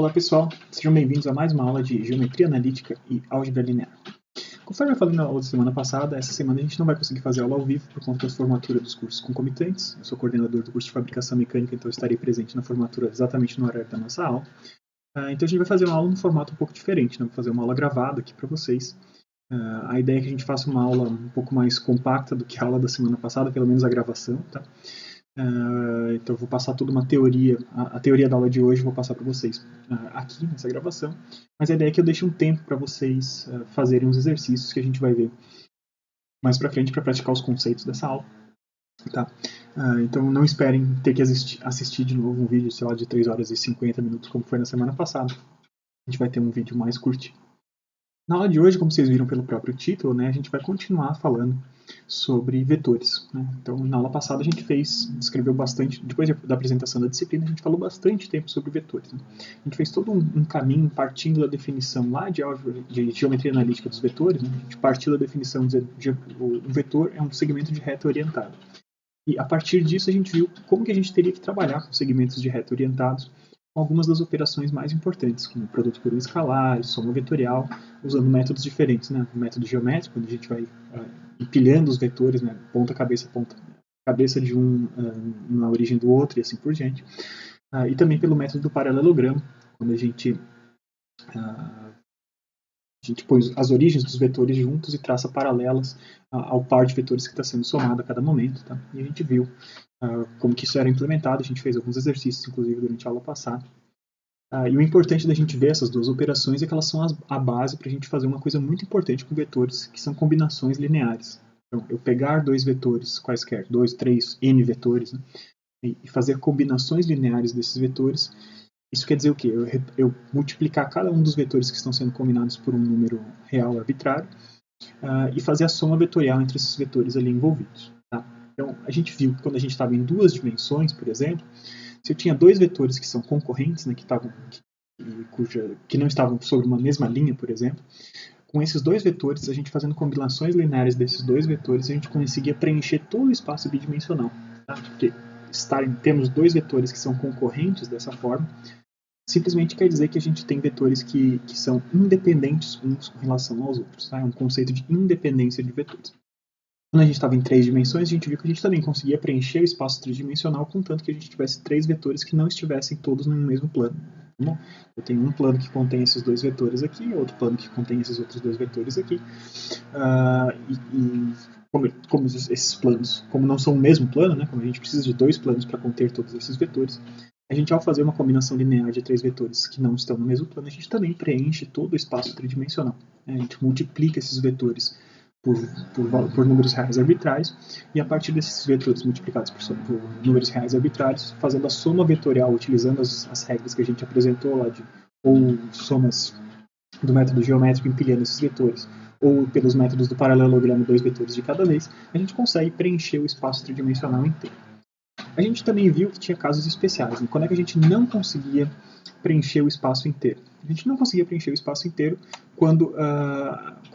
Olá pessoal, sejam bem-vindos a mais uma aula de Geometria Analítica e Álgebra Linear. Conforme eu falei na aula da semana passada, essa semana a gente não vai conseguir fazer aula ao vivo por conta da formatura dos cursos concomitantes. Eu sou coordenador do curso de Fabricação Mecânica, então eu estarei presente na formatura exatamente no horário da nossa aula. Então a gente vai fazer uma aula num formato um pouco diferente, né? Vou fazer uma aula gravada aqui para vocês. A ideia é que a gente faça uma aula um pouco mais compacta do que a aula da semana passada, pelo menos a gravação, tá? Então eu vou passar toda uma teoria, a teoria da aula de hoje eu vou passar para vocês aqui nessa gravação, mas a ideia é que eu deixe um tempo para vocês fazerem os exercícios que a gente vai ver mais para frente para praticar os conceitos dessa aula, tá? Então não esperem ter que assistir de novo um vídeo, sei lá, de 3 horas e 50 minutos como foi na semana passada. A gente vai ter um vídeo mais curtinho. Na aula de hoje, como vocês viram pelo próprio título, né, a gente vai continuar falando sobre vetores, né? Então, na aula passada a gente descreveu bastante, depois da apresentação da disciplina, a gente falou bastante tempo sobre vetores, né? A gente fez todo um caminho partindo da definição lá de geometria analítica dos vetores, né? A gente partiu da definição dizendo que um vetor é um segmento de reta orientado. E a partir disso a gente viu como que a gente teria que trabalhar com segmentos de reta orientados com algumas das operações mais importantes, como produto por um escalar, soma vetorial, usando métodos diferentes, né? O método geométrico, onde a gente vai empilhando os vetores, né? Ponta, cabeça de um na origem do outro e assim por diante. E também pelo método do paralelogramo, quando a gente põe as origens dos vetores juntos e traça paralelas ao par de vetores que está sendo somado a cada momento, tá? E a gente viu como que isso era implementado, a gente fez alguns exercícios, inclusive, durante a aula passada. E o importante da gente ver essas duas operações é que elas são a base para a gente fazer uma coisa muito importante com vetores, que são combinações lineares. Então, eu pegar dois vetores quaisquer, 2, 3, n vetores, né, e fazer combinações lineares desses vetores, isso quer dizer o quê? Eu multiplicar cada um dos vetores que estão sendo combinados por um número real arbitrário e fazer a soma vetorial entre esses vetores ali envolvidos. Tá? Então, a gente viu que quando a gente estava em duas dimensões, por exemplo, se eu tinha dois vetores que são concorrentes, né, que não estavam sobre uma mesma linha, por exemplo, com esses dois vetores, a gente fazendo combinações lineares desses dois vetores, a gente conseguia preencher todo o espaço bidimensional. Tá? Porque temos dois vetores que são concorrentes dessa forma, simplesmente quer dizer que a gente tem vetores que são independentes uns com relação aos outros. Tá? É um conceito de independência de vetores. Quando a gente estava em 3 dimensões, a gente viu que a gente também conseguia preencher o espaço tridimensional, contanto que a gente tivesse 3 vetores que não estivessem todos no mesmo plano. Tá bom? Eu tenho um plano que contém esses dois vetores aqui, outro plano que contém esses outros dois vetores aqui. Como esses planos, como não são o mesmo plano, né, como a gente precisa de 2 planos para conter todos esses vetores, a gente, ao fazer uma combinação linear de 3 vetores que não estão no mesmo plano, a gente também preenche todo o espaço tridimensional. A gente multiplica esses vetores por números reais arbitrários, e a partir desses vetores multiplicados por números reais arbitrários, fazendo a soma vetorial, utilizando as regras que a gente apresentou lá, ou somas do método geométrico empilhando esses vetores, ou pelos métodos do paralelogramo, 2 vetores de cada vez, a gente consegue preencher o espaço tridimensional inteiro. A gente também viu que tinha casos especiais, né? Quando é que a gente não conseguia preencher o espaço inteiro? A gente não conseguia preencher o espaço inteiro quando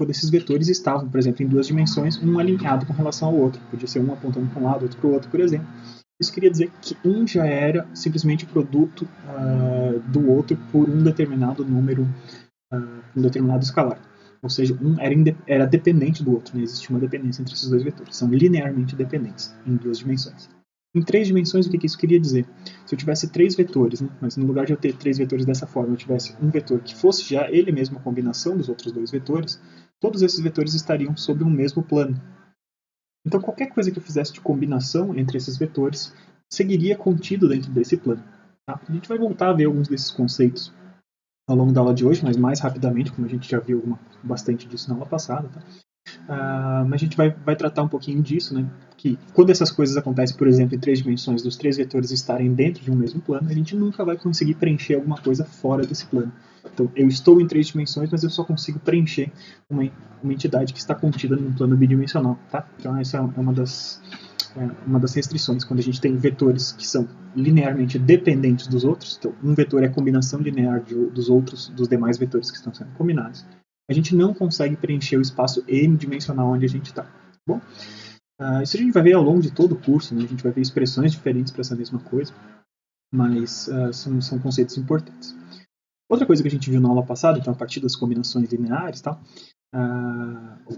esses vetores estavam, por exemplo, em 2 dimensões, um alinhado com relação ao outro. Podia ser um apontando para um lado, outro para o outro, por exemplo. Isso queria dizer que um já era simplesmente produto do outro por um determinado número, um determinado escalar. Ou seja, um era dependente do outro, né? Existia uma dependência entre esses dois vetores. São linearmente dependentes em 2 dimensões. Em 3 dimensões, o que isso queria dizer? Se eu tivesse 3 vetores, né, mas no lugar de eu ter 3 vetores dessa forma, eu tivesse um vetor que fosse já ele mesmo a combinação dos outros 2 vetores, todos esses vetores estariam sob um mesmo plano. Então, qualquer coisa que eu fizesse de combinação entre esses vetores seguiria contido dentro desse plano. Tá? A gente vai voltar a ver alguns desses conceitos ao longo da aula de hoje, mas mais rapidamente, como a gente já viu bastante disso na aula passada. Tá? Mas a gente vai tratar um pouquinho disso, né? Que quando essas coisas acontecem, por exemplo, em 3 dimensões, dos 3 vetores estarem dentro de um mesmo plano, a gente nunca vai conseguir preencher alguma coisa fora desse plano. Então, eu estou em 3 dimensões, mas eu só consigo preencher uma entidade que está contida num plano bidimensional. Tá? Então, essa é uma das restrições, quando a gente tem vetores que são linearmente dependentes dos outros. Então, um vetor é a combinação linear dos demais vetores que estão sendo combinados. A gente não consegue preencher o espaço n-dimensional onde a gente está. Bom, isso a gente vai ver ao longo de todo o curso, né? A gente vai ver expressões diferentes para essa mesma coisa, mas são conceitos importantes. Outra coisa que a gente viu na aula passada, então a partir das combinações lineares, tá?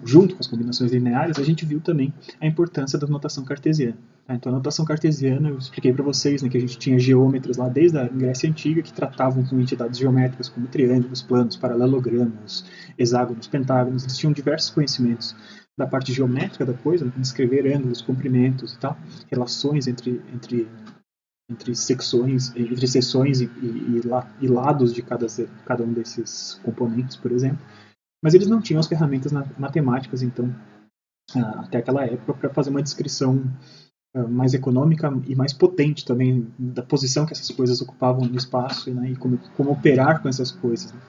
Junto com as combinações lineares, a gente viu também a importância da notação cartesiana. Tá? Então, a notação cartesiana, eu expliquei para vocês, né, que a gente tinha geômetras lá desde a Grécia Antiga que tratavam com entidades geométricas como triângulos, planos, paralelogramas, hexágonos, pentágonos. Eles tinham diversos conhecimentos da parte geométrica da coisa, né, descrever ângulos, comprimentos e tal, relações entre seções e lados de cada um desses componentes, por exemplo. Mas eles não tinham as ferramentas matemáticas, então, até aquela época, para fazer uma descrição mais econômica e mais potente também da posição que essas coisas ocupavam no espaço, né, e como operar com essas coisas. Né.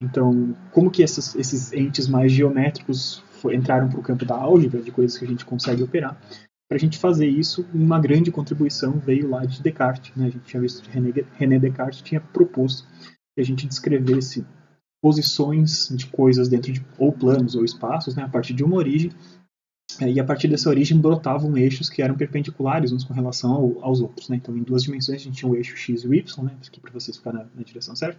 Então, como que esses entes mais geométricos entraram para o campo da álgebra, de coisas que a gente consegue operar? Para a gente fazer isso, uma grande contribuição veio lá de Descartes. Né? A gente tinha visto que René Descartes tinha proposto que a gente descrevesse posições de coisas dentro de ou planos ou espaços, né, a partir de uma origem, e a partir dessa origem brotavam eixos que eram perpendiculares uns com relação aos outros. Né? Então, em duas dimensões, a gente tinha o eixo x e o y, né, aqui para vocês ficarem na direção certa,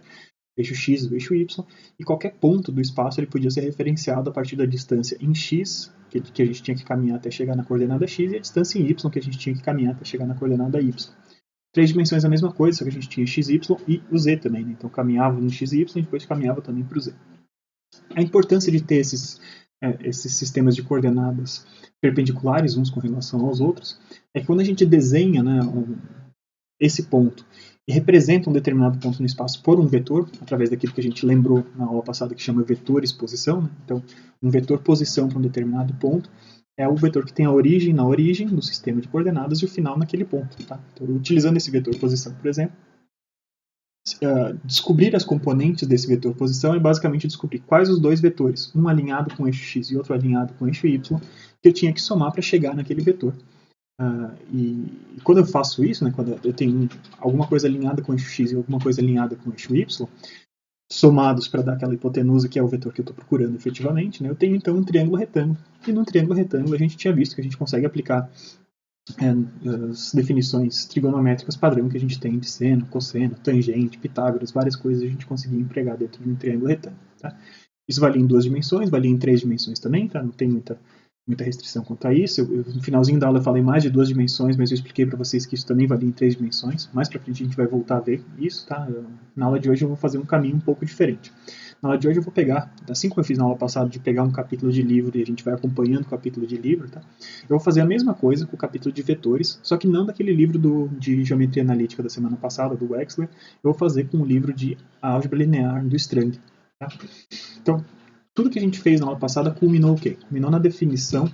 o eixo x e o eixo y, e qualquer ponto do espaço ele podia ser referenciado a partir da distância em x, que a gente tinha que caminhar até chegar na coordenada x, e a distância em y, que a gente tinha que caminhar até chegar na coordenada y. Três dimensões a mesma coisa, só que a gente tinha x, y e o z também. Né? Então, caminhava no x e y e depois caminhava também para o z. A importância de ter esses sistemas de coordenadas perpendiculares uns com relação aos outros é que quando a gente desenha, né, esse ponto e representa um determinado ponto no espaço por um vetor, através daquilo que a gente lembrou na aula passada que chama vetor exposição, né? Então, um vetor posição para um determinado ponto é o vetor que tem a origem na origem do sistema de coordenadas e o final naquele ponto. Tá? Então, utilizando esse vetor posição, por exemplo, descobrir as componentes desse vetor posição é basicamente descobrir quais os dois vetores, um alinhado com o eixo x e outro alinhado com o eixo y, que eu tinha que somar para chegar naquele vetor. E quando eu faço isso, né, quando eu tenho alguma coisa alinhada com o eixo x e alguma coisa alinhada com o eixo y, somados para dar aquela hipotenusa que é o vetor que eu estou procurando efetivamente, né, eu tenho então um triângulo retângulo. E no triângulo retângulo a gente tinha visto que a gente consegue aplicar as definições trigonométricas padrão que a gente tem de seno, cosseno, tangente, Pitágoras, várias coisas a gente conseguia empregar dentro de um triângulo retângulo. Tá? Isso valia em 2 dimensões, valia em 3 dimensões também, tá? Não tem muita restrição quanto a isso. No finalzinho da aula eu falei mais de 2 dimensões, mas eu expliquei para vocês que isso também valia em 3 dimensões. Mais para frente a gente vai voltar a ver isso. Tá? Na aula de hoje eu vou fazer um caminho um pouco diferente. Na aula de hoje eu vou pegar, assim como eu fiz na aula passada, de pegar um capítulo de livro e a gente vai acompanhando o capítulo de livro, tá? Eu vou fazer a mesma coisa com o capítulo de vetores, só que não daquele livro de geometria analítica da semana passada, do Wexler, eu vou fazer com o livro de álgebra linear do Strang. Tá? Então, tudo que a gente fez na aula passada culminou o quê? Culminou na definição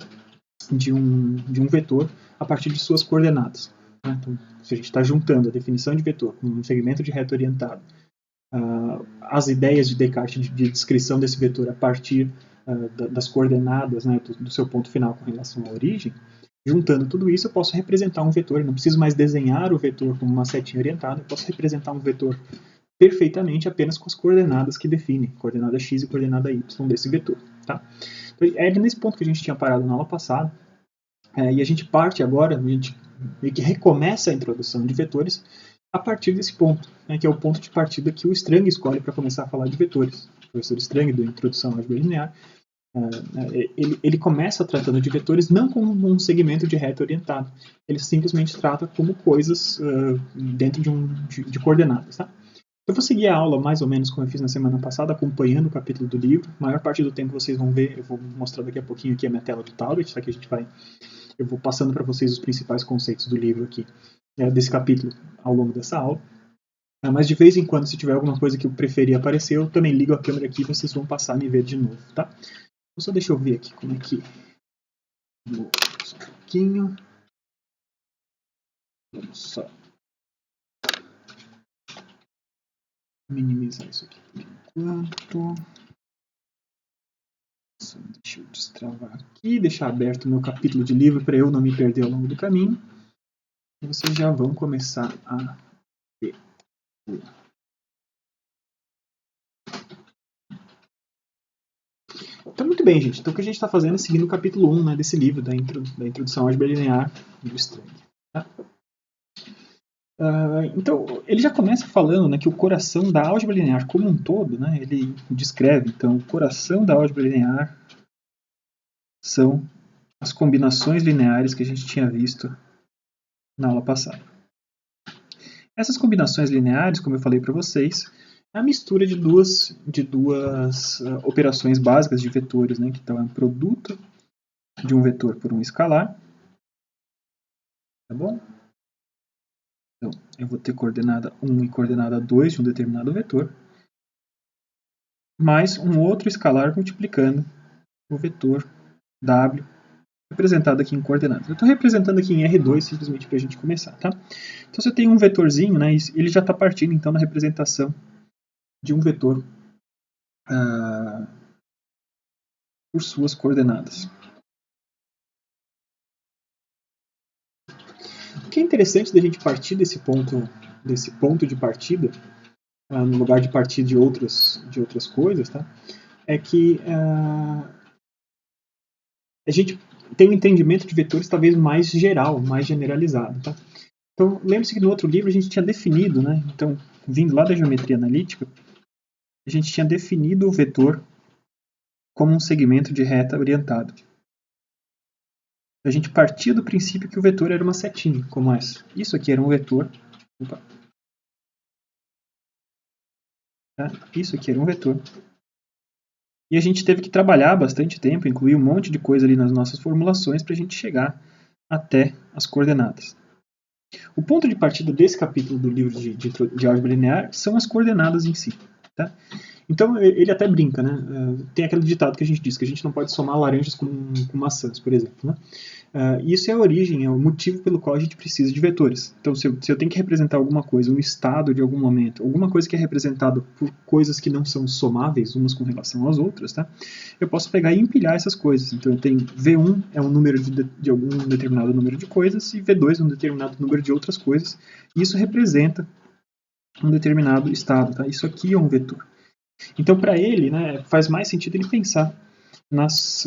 de um vetor a partir de suas coordenadas. Né? Então, se a gente está juntando a definição de vetor com um segmento de reto orientado, as ideias de Descartes de descrição desse vetor a partir das coordenadas, né, do seu ponto final com relação à origem, juntando tudo isso eu posso representar um vetor, eu não preciso mais desenhar o vetor como uma setinha orientada, eu posso representar um vetor perfeitamente apenas com as coordenadas que definem, coordenada x e coordenada y desse vetor. Tá? Então, é nesse ponto que a gente tinha parado na aula passada, e a gente parte agora, a gente meio que recomeça a introdução de vetores a partir desse ponto, né, que é o ponto de partida que o Strang escolhe para começar a falar de vetores. O professor Strang, do Introdução à Álgebra Linear, ele começa tratando de vetores não como um segmento de reto orientado, ele simplesmente trata como coisas dentro de coordenadas. Tá? Eu vou seguir a aula mais ou menos como eu fiz na semana passada, acompanhando o capítulo do livro. A maior parte do tempo vocês vão ver, eu vou mostrar daqui a pouquinho aqui a minha tela do tablet, tá? Que eu vou passando para vocês os principais conceitos do livro aqui, desse capítulo ao longo dessa aula. Mas de vez em quando, se tiver alguma coisa que eu preferir aparecer, eu também ligo a câmera aqui e vocês vão passar a me ver de novo, tá? Então, só deixa eu ver aqui como é que... Vou só um pouquinho. Vamos só minimizar isso aqui por enquanto. Só deixa eu destravar aqui, deixar aberto o meu capítulo de livro para eu não me perder ao longo do caminho. E vocês já vão começar a ver. Então, muito bem, gente. Então, o que a gente está fazendo é seguindo o capítulo 1, né, desse livro, da Introdução à Álgebra Linear do Strang. Tá? Então, ele já começa falando, né, que o coração da álgebra linear como um todo, né, ele descreve, então, o coração da álgebra linear são as combinações lineares que a gente tinha visto na aula passada. Essas combinações lineares, como eu falei para vocês, é a mistura de duas operações básicas de vetores, né, que então é um produto de um vetor por um escalar, tá bom? Então, eu vou ter coordenada 1 e coordenada 2 de um determinado vetor, mais um outro escalar multiplicando o vetor W, representado aqui em coordenadas. Eu estou representando aqui em R2 simplesmente para a gente começar, tá? Então, se eu tenho um vetorzinho, né, ele já está partindo então na representação de um vetor por suas coordenadas. O que é interessante da gente partir desse ponto de partida, no lugar de partir de outras coisas, tá? É que a gente tem um entendimento de vetores talvez mais geral, mais generalizado, tá? Então, lembre-se que no outro livro a gente tinha definido, né? Então, vindo lá da geometria analítica, a gente tinha definido o vetor como um segmento de reta orientado. A gente partia do princípio que o vetor era uma setinha, como essa. Isso aqui era um vetor. Tá? Isso aqui era um vetor. E a gente teve que trabalhar bastante tempo, incluir um monte de coisa ali nas nossas formulações para a gente chegar até as coordenadas. O ponto de partida desse capítulo do livro de álgebra linear são as coordenadas em si. Tá? Então ele até brinca, né? Tem aquele ditado que a gente diz que a gente não pode somar laranjas com maçãs, por exemplo. Né? Isso é a origem, é o motivo pelo qual a gente precisa de vetores. Então, se eu tenho que representar alguma coisa, um estado de algum momento, alguma coisa que é representada por coisas que não são somáveis umas com relação às outras, tá? Eu posso pegar e empilhar essas coisas. Então, eu tenho V1 é um número de algum determinado número de coisas e V2 é um determinado número de outras coisas. E isso representa um determinado estado. Tá? Isso aqui é um vetor. Então, para ele, né, faz mais sentido ele pensar nas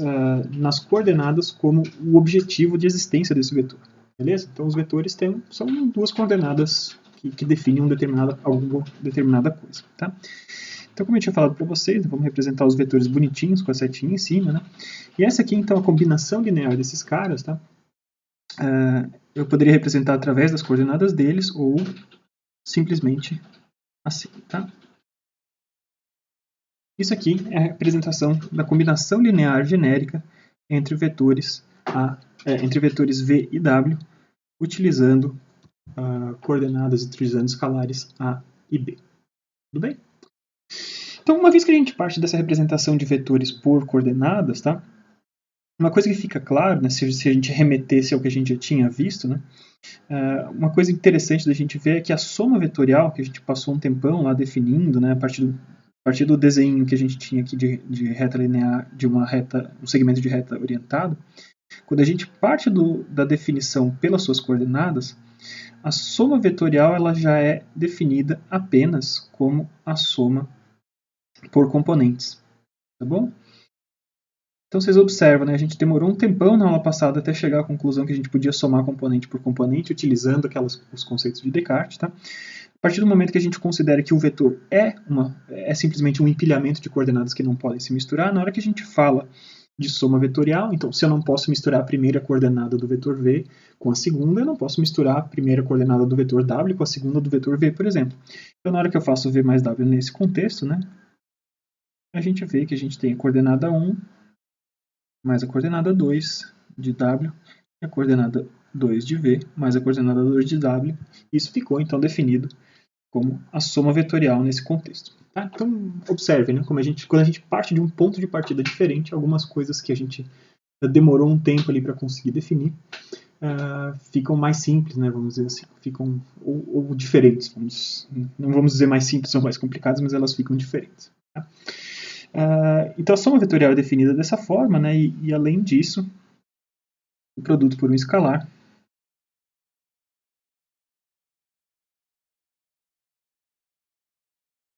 coordenadas como o objetivo de existência desse vetor. Beleza? Então, os vetores são duas coordenadas que definem alguma determinada coisa. Tá? Então, como eu tinha falado para vocês, vamos representar os vetores bonitinhos com a setinha em cima. Né? E essa aqui, então, a combinação linear desses caras, tá? Eu poderia representar através das coordenadas deles ou simplesmente assim. Tá? Isso aqui é a representação da combinação linear genérica entre vetores V e W, utilizando coordenadas utilizando escalares A e B. Tudo bem? Então, uma vez que a gente parte dessa representação de vetores por coordenadas, tá? Uma coisa que fica claro, né, se a gente remetesse ao que a gente já tinha visto, né, uma coisa interessante da gente ver é que a soma vetorial, que a gente passou um tempão lá definindo, né, a partir do desenho que a gente tinha aqui de reta linear, de um segmento de reta orientado, quando a gente parte da definição pelas suas coordenadas, a soma vetorial ela já é definida apenas como a soma por componentes. Tá bom? Então vocês observam, né? A gente demorou um tempão na aula passada até chegar à conclusão que a gente podia somar componente por componente utilizando os conceitos de Descartes. Tá? A partir do momento que a gente considera que o vetor é simplesmente um empilhamento de coordenadas que não podem se misturar, na hora que a gente fala de soma vetorial, então se eu não posso misturar a primeira coordenada do vetor v com a segunda, eu não posso misturar a primeira coordenada do vetor w com a segunda do vetor v, por exemplo. Então na hora que eu faço v mais w nesse contexto, né, a gente vê que a gente tem a coordenada 1 mais a coordenada 2 de w e a coordenada 2 de v mais a coordenada 2 de w. Isso ficou então definido como a soma vetorial nesse contexto. Tá? Então, observe, né, como quando a gente parte de um ponto de partida diferente, algumas coisas que a gente demorou um tempo ali para conseguir definir ficam mais simples, né, vamos dizer assim, ficam ou diferentes. Não vamos dizer mais simples ou mais complicadas, mas elas ficam diferentes. Tá? Então, a soma vetorial é definida dessa forma, né, e além disso, o produto por um escalar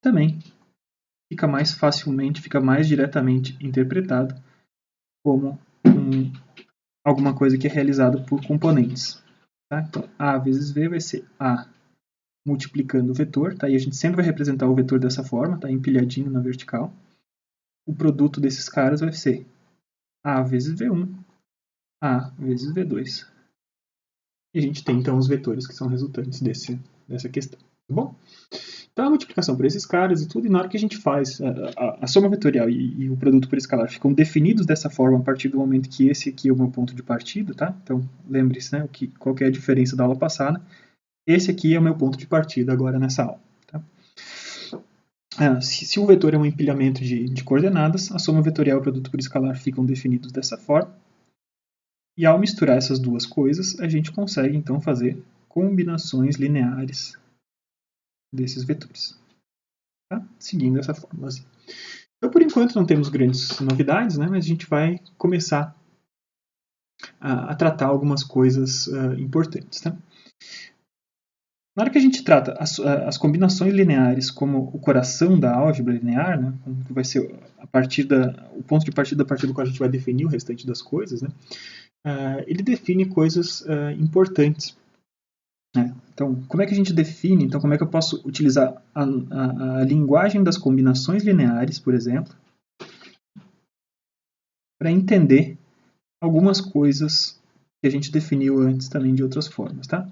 também fica mais diretamente interpretado como alguma coisa que é realizada por componentes. Tá? Então, A vezes V vai ser A multiplicando o vetor, tá? E a gente sempre vai representar o vetor dessa forma, tá? Empilhadinho na vertical. O produto desses caras vai ser A vezes V1, A vezes V2. E a gente tem, então, os vetores que são resultantes dessa questão, tá bom? Então, a multiplicação por esses caras e tudo, e na hora que a gente faz a soma vetorial e o produto por escalar ficam definidos dessa forma a partir do momento que esse aqui é o meu ponto de partida, tá? Então, lembre-se, né, qual que é a diferença da aula passada. Esse aqui é o meu ponto de partida agora nessa aula, tá? Se o vetor é um empilhamento de coordenadas, a soma vetorial e o produto por escalar ficam definidos dessa forma. E ao misturar essas duas coisas, a gente consegue, então, fazer combinações lineares desses vetores, tá? Seguindo essa fórmula. Assim. Então, por enquanto, não temos grandes novidades, né? Mas a gente vai começar a tratar algumas coisas importantes. Tá? Na hora que a gente trata as combinações lineares como o coração da álgebra linear, né? Que vai ser o ponto de partida a partir do qual a gente vai definir o restante das coisas, né? Ele define coisas importantes. Né? Então, como é que a gente define? Então, como é que eu posso utilizar a linguagem das combinações lineares, por exemplo, para entender algumas coisas que a gente definiu antes também de outras formas, tá?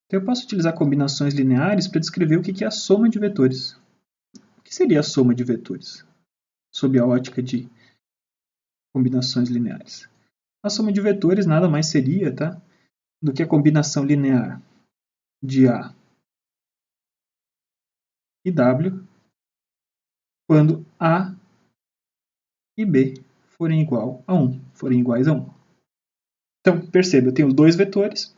Então, eu posso utilizar combinações lineares para descrever o que é a soma de vetores. O que seria a soma de vetores, sob a ótica de combinações lineares? A soma de vetores nada mais seria, tá, do que a combinação linear de A e W quando A e B forem iguais a 1. Então, perceba, eu tenho dois vetores.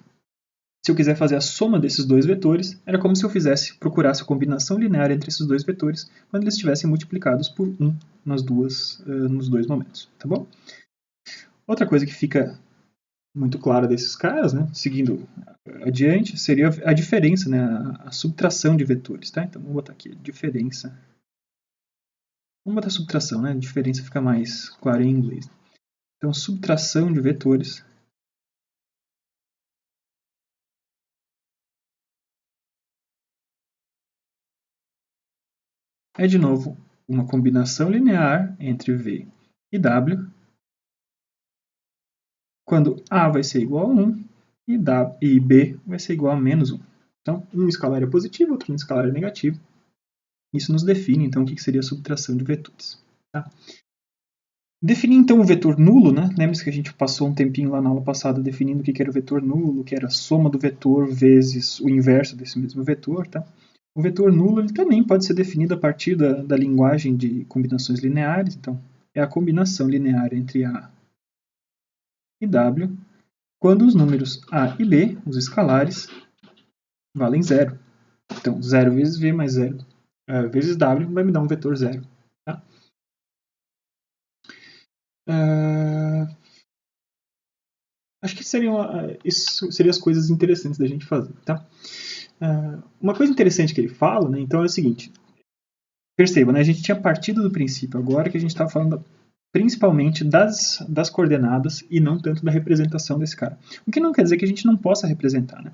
Se eu quiser fazer a soma desses dois vetores, era como se eu procurasse a combinação linear entre esses dois vetores quando eles estivessem multiplicados por 1 nos dois momentos, tá bom? Outra coisa que fica muito clara desses caras, né, seguindo adiante, seria a diferença, né, a subtração de vetores, tá? Então, vou botar aqui diferença. Vamos botar subtração, né? A diferença fica mais clara em inglês. Então, subtração de vetores é, de novo, uma combinação linear entre V e W, quando A vai ser igual a 1 e B vai ser igual a menos 1. Então, um escalar é positivo, outro escalar é negativo. Isso nos define, então, o que seria a subtração de vetores. Tá? Definir, então, o vetor nulo, né? Lembre-se que a gente passou um tempinho lá na aula passada definindo o que era o vetor nulo, que era a soma do vetor vezes o inverso desse mesmo vetor, tá? O vetor nulo ele também pode ser definido a partir da linguagem de combinações lineares. Então, é a combinação linear entre A e W, quando os números A e B, os escalares, valem zero. Então, 0 vezes V mais 0 vezes W vai me dar um vetor zero. Tá? Acho que isso seriam as coisas interessantes da gente fazer. Tá? Uma coisa interessante que ele fala, né, então é o seguinte, perceba, né, a gente tinha partido do princípio agora que a gente estava falando principalmente das coordenadas e não tanto da representação desse cara. O que não quer dizer que a gente não possa representar. Né?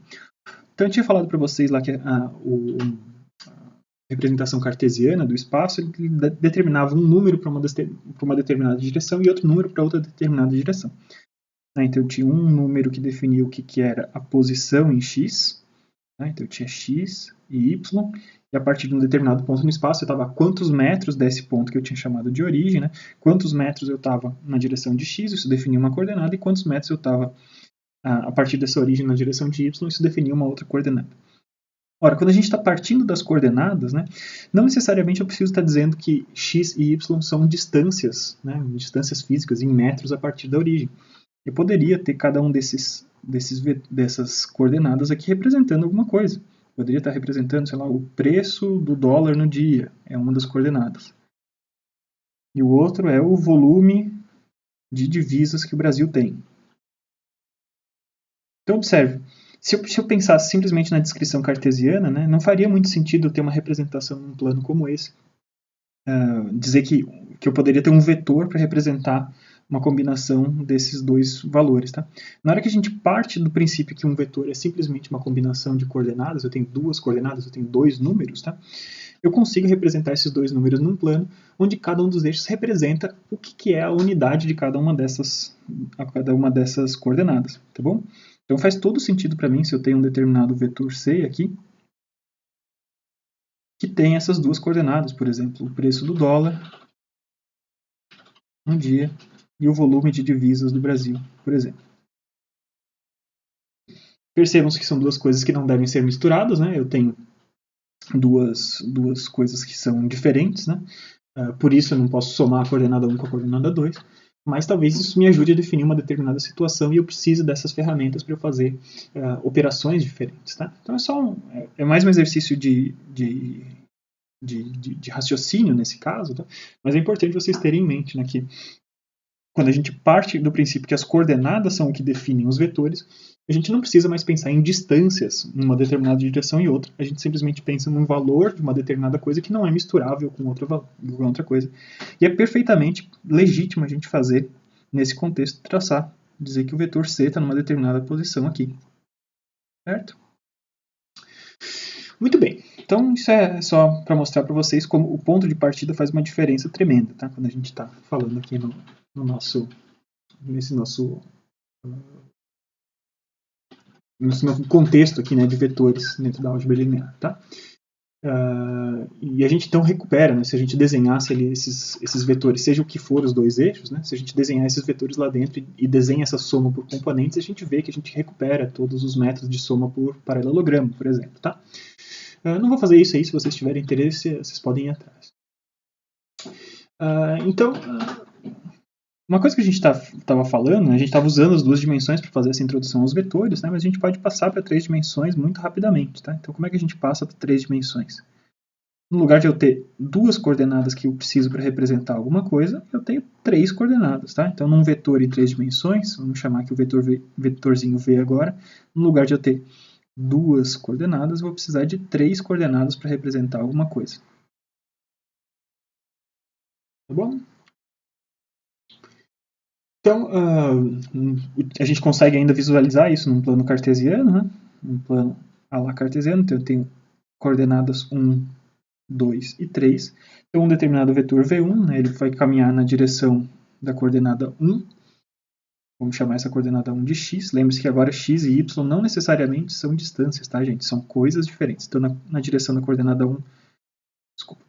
Então eu tinha falado para vocês lá que a representação cartesiana do espaço ele determinava um número para uma determinada direção e outro número para outra determinada direção. Então eu tinha um número que definia o que era a posição em x, então eu tinha x e y, e a partir de um determinado ponto no espaço eu estava a quantos metros desse ponto que eu tinha chamado de origem, né? Quantos metros eu estava na direção de x, isso definia uma coordenada, e quantos metros eu estava a partir dessa origem na direção de y, isso definia uma outra coordenada. Ora, quando a gente está partindo das coordenadas, né, não necessariamente eu preciso estar dizendo que x e y são distâncias, né, distâncias físicas em metros a partir da origem. Eu poderia ter cada um dessas coordenadas aqui representando alguma coisa. Poderia estar representando, sei lá, o preço do dólar no dia, é uma das coordenadas. E o outro é o volume de divisas que o Brasil tem. Então, observe, se eu pensasse simplesmente na descrição cartesiana, né, não faria muito sentido eu ter uma representação num plano como esse. Dizer que eu poderia ter um vetor para representar uma combinação desses dois valores. Tá? Na hora que a gente parte do princípio que um vetor é simplesmente uma combinação de coordenadas, eu tenho duas coordenadas, eu tenho dois números, tá? Eu consigo representar esses dois números num plano onde cada um dos eixos representa o que é a unidade de cada uma dessas coordenadas, tá bom? Então faz todo sentido para mim se eu tenho um determinado vetor C aqui, que tem essas duas coordenadas, por exemplo, o preço do dólar um dia e o volume de divisas do Brasil, por exemplo. Percebam que são duas coisas que não devem ser misturadas, né? Eu tenho duas coisas que são diferentes, né? Por isso eu não posso somar a coordenada 1 com a coordenada 2, mas talvez isso me ajude a definir uma determinada situação e eu preciso dessas ferramentas para eu fazer operações diferentes. Tá? Então é mais um exercício de raciocínio nesse caso, tá? Mas é importante vocês terem em mente, né, que quando a gente parte do princípio que as coordenadas são o que definem os vetores, a gente não precisa mais pensar em distâncias numa determinada direção e outra, a gente simplesmente pensa num valor de uma determinada coisa que não é misturável com outra coisa. E é perfeitamente legítimo a gente fazer, nesse contexto, traçar, dizer que o vetor C está numa determinada posição aqui. Certo? Muito bem, então isso é só para mostrar para vocês como o ponto de partida faz uma diferença tremenda, tá? Quando a gente está falando aqui nesse nosso contexto aqui, né, de vetores dentro da álgebra linear, tá? E a gente então recupera, né, se a gente desenhasse ali esses vetores, seja o que for os dois eixos, né, se a gente desenhar esses vetores lá dentro e desenha essa soma por componentes, a gente vê que a gente recupera todos os métodos de soma por paralelogramo, por exemplo, tá? Não vou fazer isso aí, se vocês tiverem interesse, vocês podem ir atrás. Então, uma coisa que a gente estava falando, né, a gente estava usando as duas dimensões para fazer essa introdução aos vetores, né, mas a gente pode passar para 3 dimensões muito rapidamente. Tá? Então, como é que a gente passa para 3 dimensões? No lugar de eu ter duas coordenadas que eu preciso para representar alguma coisa, eu tenho 3 coordenadas. Tá? Então, num vetor em 3 dimensões, vamos chamar aqui o vetorzinho V agora, no lugar de eu ter duas coordenadas, eu vou precisar de 3 coordenadas para representar alguma coisa. Tá bom? Então, a gente consegue ainda visualizar isso num plano cartesiano, né? Um plano a la cartesiano, então eu tenho coordenadas 1, 2 e 3. Então, um determinado vetor V1, né, ele vai caminhar na direção da coordenada 1. Vamos chamar essa coordenada 1 de x. Lembre-se que agora x e y não necessariamente são distâncias, tá, gente? São coisas diferentes. Então, na direção da coordenada 1... Desculpa,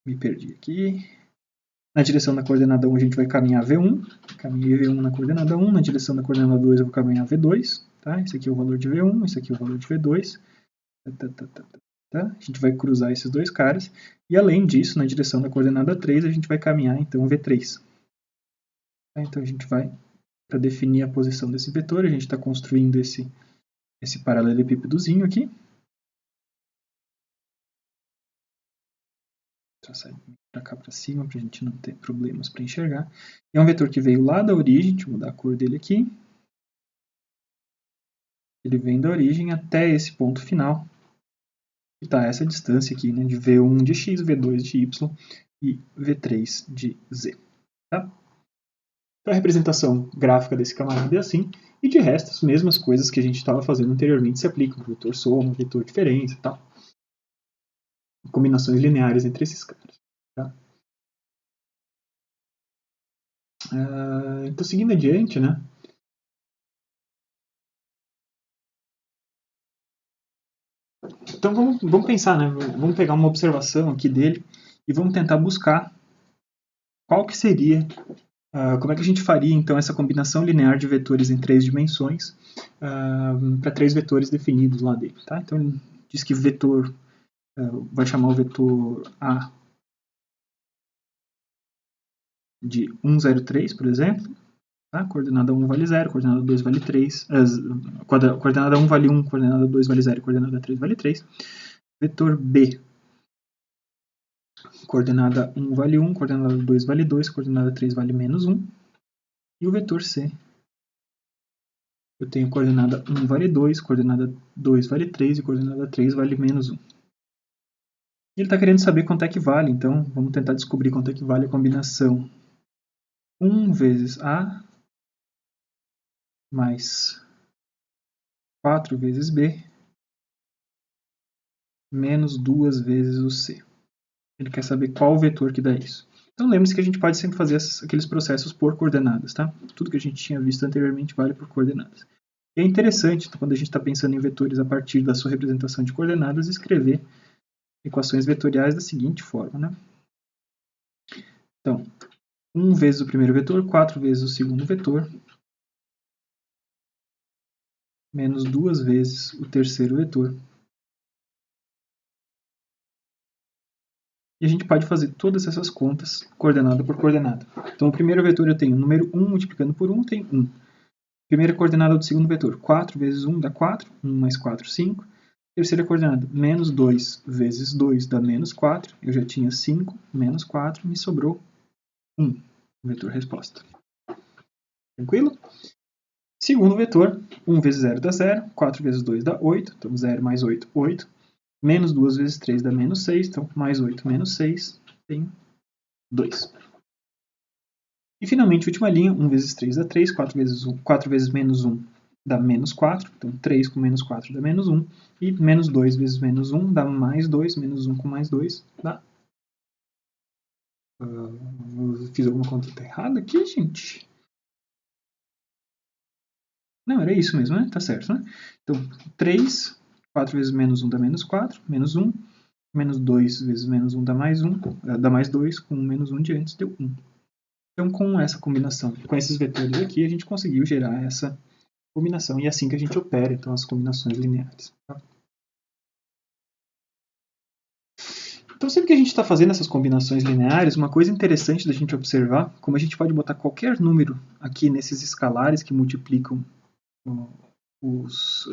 me perdi aqui. Na direção da coordenada 1 a gente vai caminhar V1, caminhei V1 na coordenada 1, na direção da coordenada 2 eu vou caminhar V2, tá? Esse aqui é o valor de V1, esse aqui é o valor de V2, tá? A gente vai cruzar esses dois caras, e além disso, na direção da coordenada 3 a gente vai caminhar então V3. Tá? Então a gente vai, para definir a posição desse vetor, a gente está construindo esse paralelepípedozinho aqui. Traçar para cá para cima, para a gente não ter problemas para enxergar. É um vetor que veio lá da origem, deixa eu mudar a cor dele aqui. Ele vem da origem até esse ponto final, que está essa distância aqui, né, de V1 de x, V2 de y e V3 de z. Tá? Então a representação gráfica desse camarada é assim, e de resto as mesmas coisas que a gente estava fazendo anteriormente se aplicam, vetor soma, vetor diferença e tal. Combinações lineares entre esses caras. Tá? Então, seguindo adiante, né? Então, vamos pensar, né? Vamos pegar uma observação aqui dele e vamos tentar buscar qual que seria, como é que a gente faria, então, essa combinação linear de vetores em 3 dimensões para 3 vetores definidos lá dele. Tá? Então, ele diz que vetor, vai chamar o vetor A de 1, 0, 3, por exemplo. Tá? Coordenada 1 vale 0, coordenada 2 vale 3, coordenada 1 vale 1, coordenada 2 vale 0, coordenada 3 vale 3. Vetor B, coordenada 1 vale 1, coordenada 2 vale 2, coordenada 3 vale menos 1. E o vetor C, eu tenho coordenada 1 vale 2, coordenada 2 vale 3 e coordenada 3 vale menos 1. Ele está querendo saber quanto é que vale, então vamos tentar descobrir quanto é que vale a combinação 1 vezes A mais 4 vezes B menos 2 vezes o C. Ele quer saber qual vetor que dá isso. Então lembre-se que a gente pode sempre fazer aqueles processos por coordenadas, tá? Tudo que a gente tinha visto anteriormente vale por coordenadas. E é interessante, quando a gente está pensando em vetores a partir da sua representação de coordenadas, escrever equações vetoriais da seguinte forma, né? Então, 1 vezes o primeiro vetor, 4 vezes o segundo vetor, menos 2 vezes o terceiro vetor. E a gente pode fazer todas essas contas coordenada por coordenada. Então, o primeiro vetor eu tenho o número 1 multiplicando por 1, tem 1. Primeira coordenada do segundo vetor, 4 vezes 1 dá 4, 1 mais 4, 5. Terceira coordenada, menos 2 vezes 2 dá menos 4. Eu já tinha 5, menos 4, me sobrou 1. Vetor resposta. Tranquilo? Segundo vetor, 1 vezes 0 dá 0, 4 vezes 2 dá 8, então 0 mais 8, 8. Menos 2 vezes 3 dá menos 6, então mais 8 menos 6, tem 2. E finalmente, última linha, 1 vezes 3 dá 3, 4 vezes menos 1 dá menos 4, então 3 com menos 4 dá menos 1, e menos 2 vezes menos 1 dá mais 2, menos 1 com mais 2 dá... fiz alguma conta errada aqui, gente? Não, era isso mesmo, né? Tá certo, né? Então, 3, 4 vezes menos 1 dá menos 4, menos 1, menos 2 vezes menos 1 dá mais 1, dá mais 2, com menos 1 de antes deu 1. Então, com essa combinação, com esses vetores aqui, a gente conseguiu gerar essa combinação, e é assim que a gente opera, então, as combinações lineares. Tá? Então, sempre que a gente está fazendo essas combinações lineares, uma coisa interessante da gente observar, como a gente pode botar qualquer número aqui nesses escalares que multiplicam os,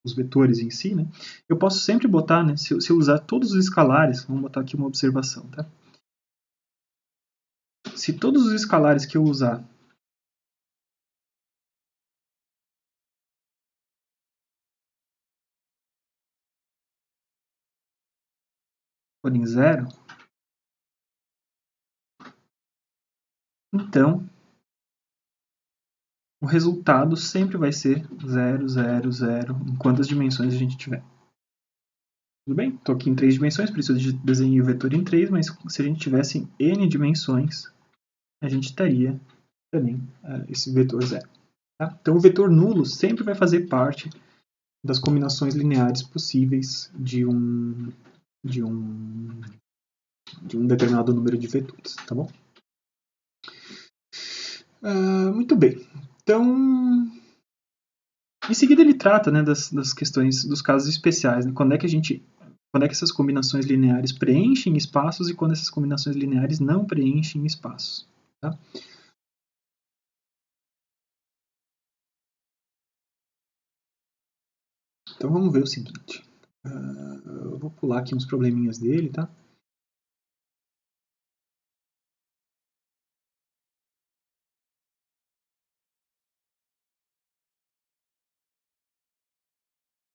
os vetores em si, né? Eu posso sempre botar, né, se eu usar todos os escalares, vamos botar aqui uma observação, tá? Se todos os escalares que eu usar forem zero, então o resultado sempre vai ser 0, 0, 0, em quantas dimensões a gente tiver. Tudo bem? Estou aqui em 3 dimensões, por isso eu desenhei o vetor em 3, mas se a gente tivesse em n dimensões, a gente teria também esse vetor zero. Tá? Então o vetor nulo sempre vai fazer parte das combinações lineares possíveis de um determinado número de vetores, tá bom? Muito bem. Então, em seguida ele trata, né, das questões, dos casos especiais, né? Quando é que essas combinações lineares preenchem espaços e quando essas combinações lineares não preenchem espaços. Tá? Então vamos ver o seguinte. Eu vou pular aqui uns probleminhas dele, tá?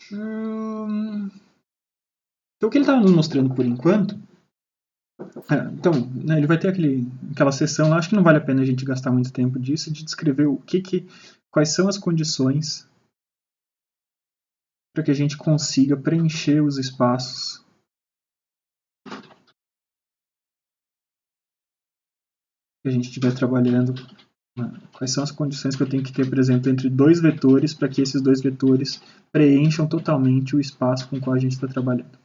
Então o que ele estava nos mostrando por enquanto, então, né, ele vai ter aquela sessão lá, acho que não vale a pena a gente gastar muito tempo disso, de descrever quais são as condições para que a gente consiga preencher os espaços que a gente estiver trabalhando. Quais são as condições que eu tenho que ter, por exemplo, entre dois vetores para que esses dois vetores preencham totalmente o espaço com o qual a gente está trabalhando.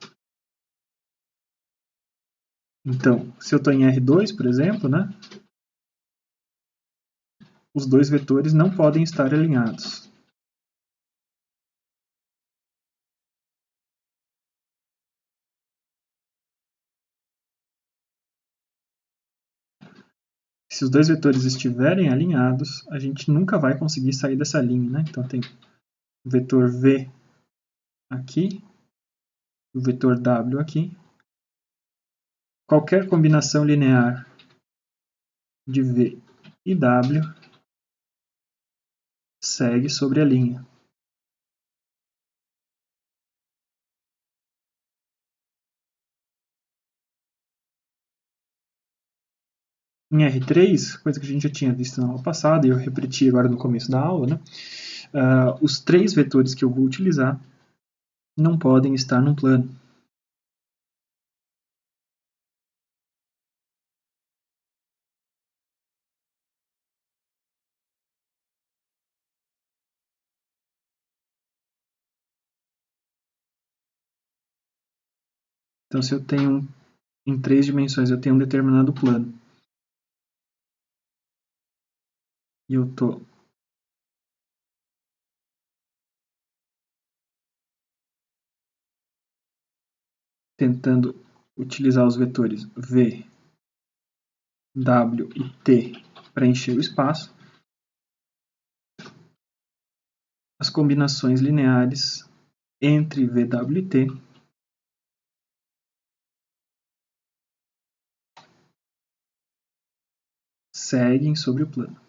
Então, se eu estou em R2, por exemplo, né, os dois vetores não podem estar alinhados. Se os dois vetores estiverem alinhados, a gente nunca vai conseguir sair dessa linha, né? Então tem o vetor V aqui, o vetor W aqui. Qualquer combinação linear de V e W segue sobre a linha. Em R3, coisa que a gente já tinha visto na aula passada, e eu repeti agora no começo da aula, né? Os 3 vetores que eu vou utilizar não podem estar num plano. Então, se eu tenho em 3 dimensões, eu tenho um determinado plano, e eu estou tentando utilizar os vetores v, w e t para encher o espaço, as combinações lineares entre v, w e t seguem sobre o plano.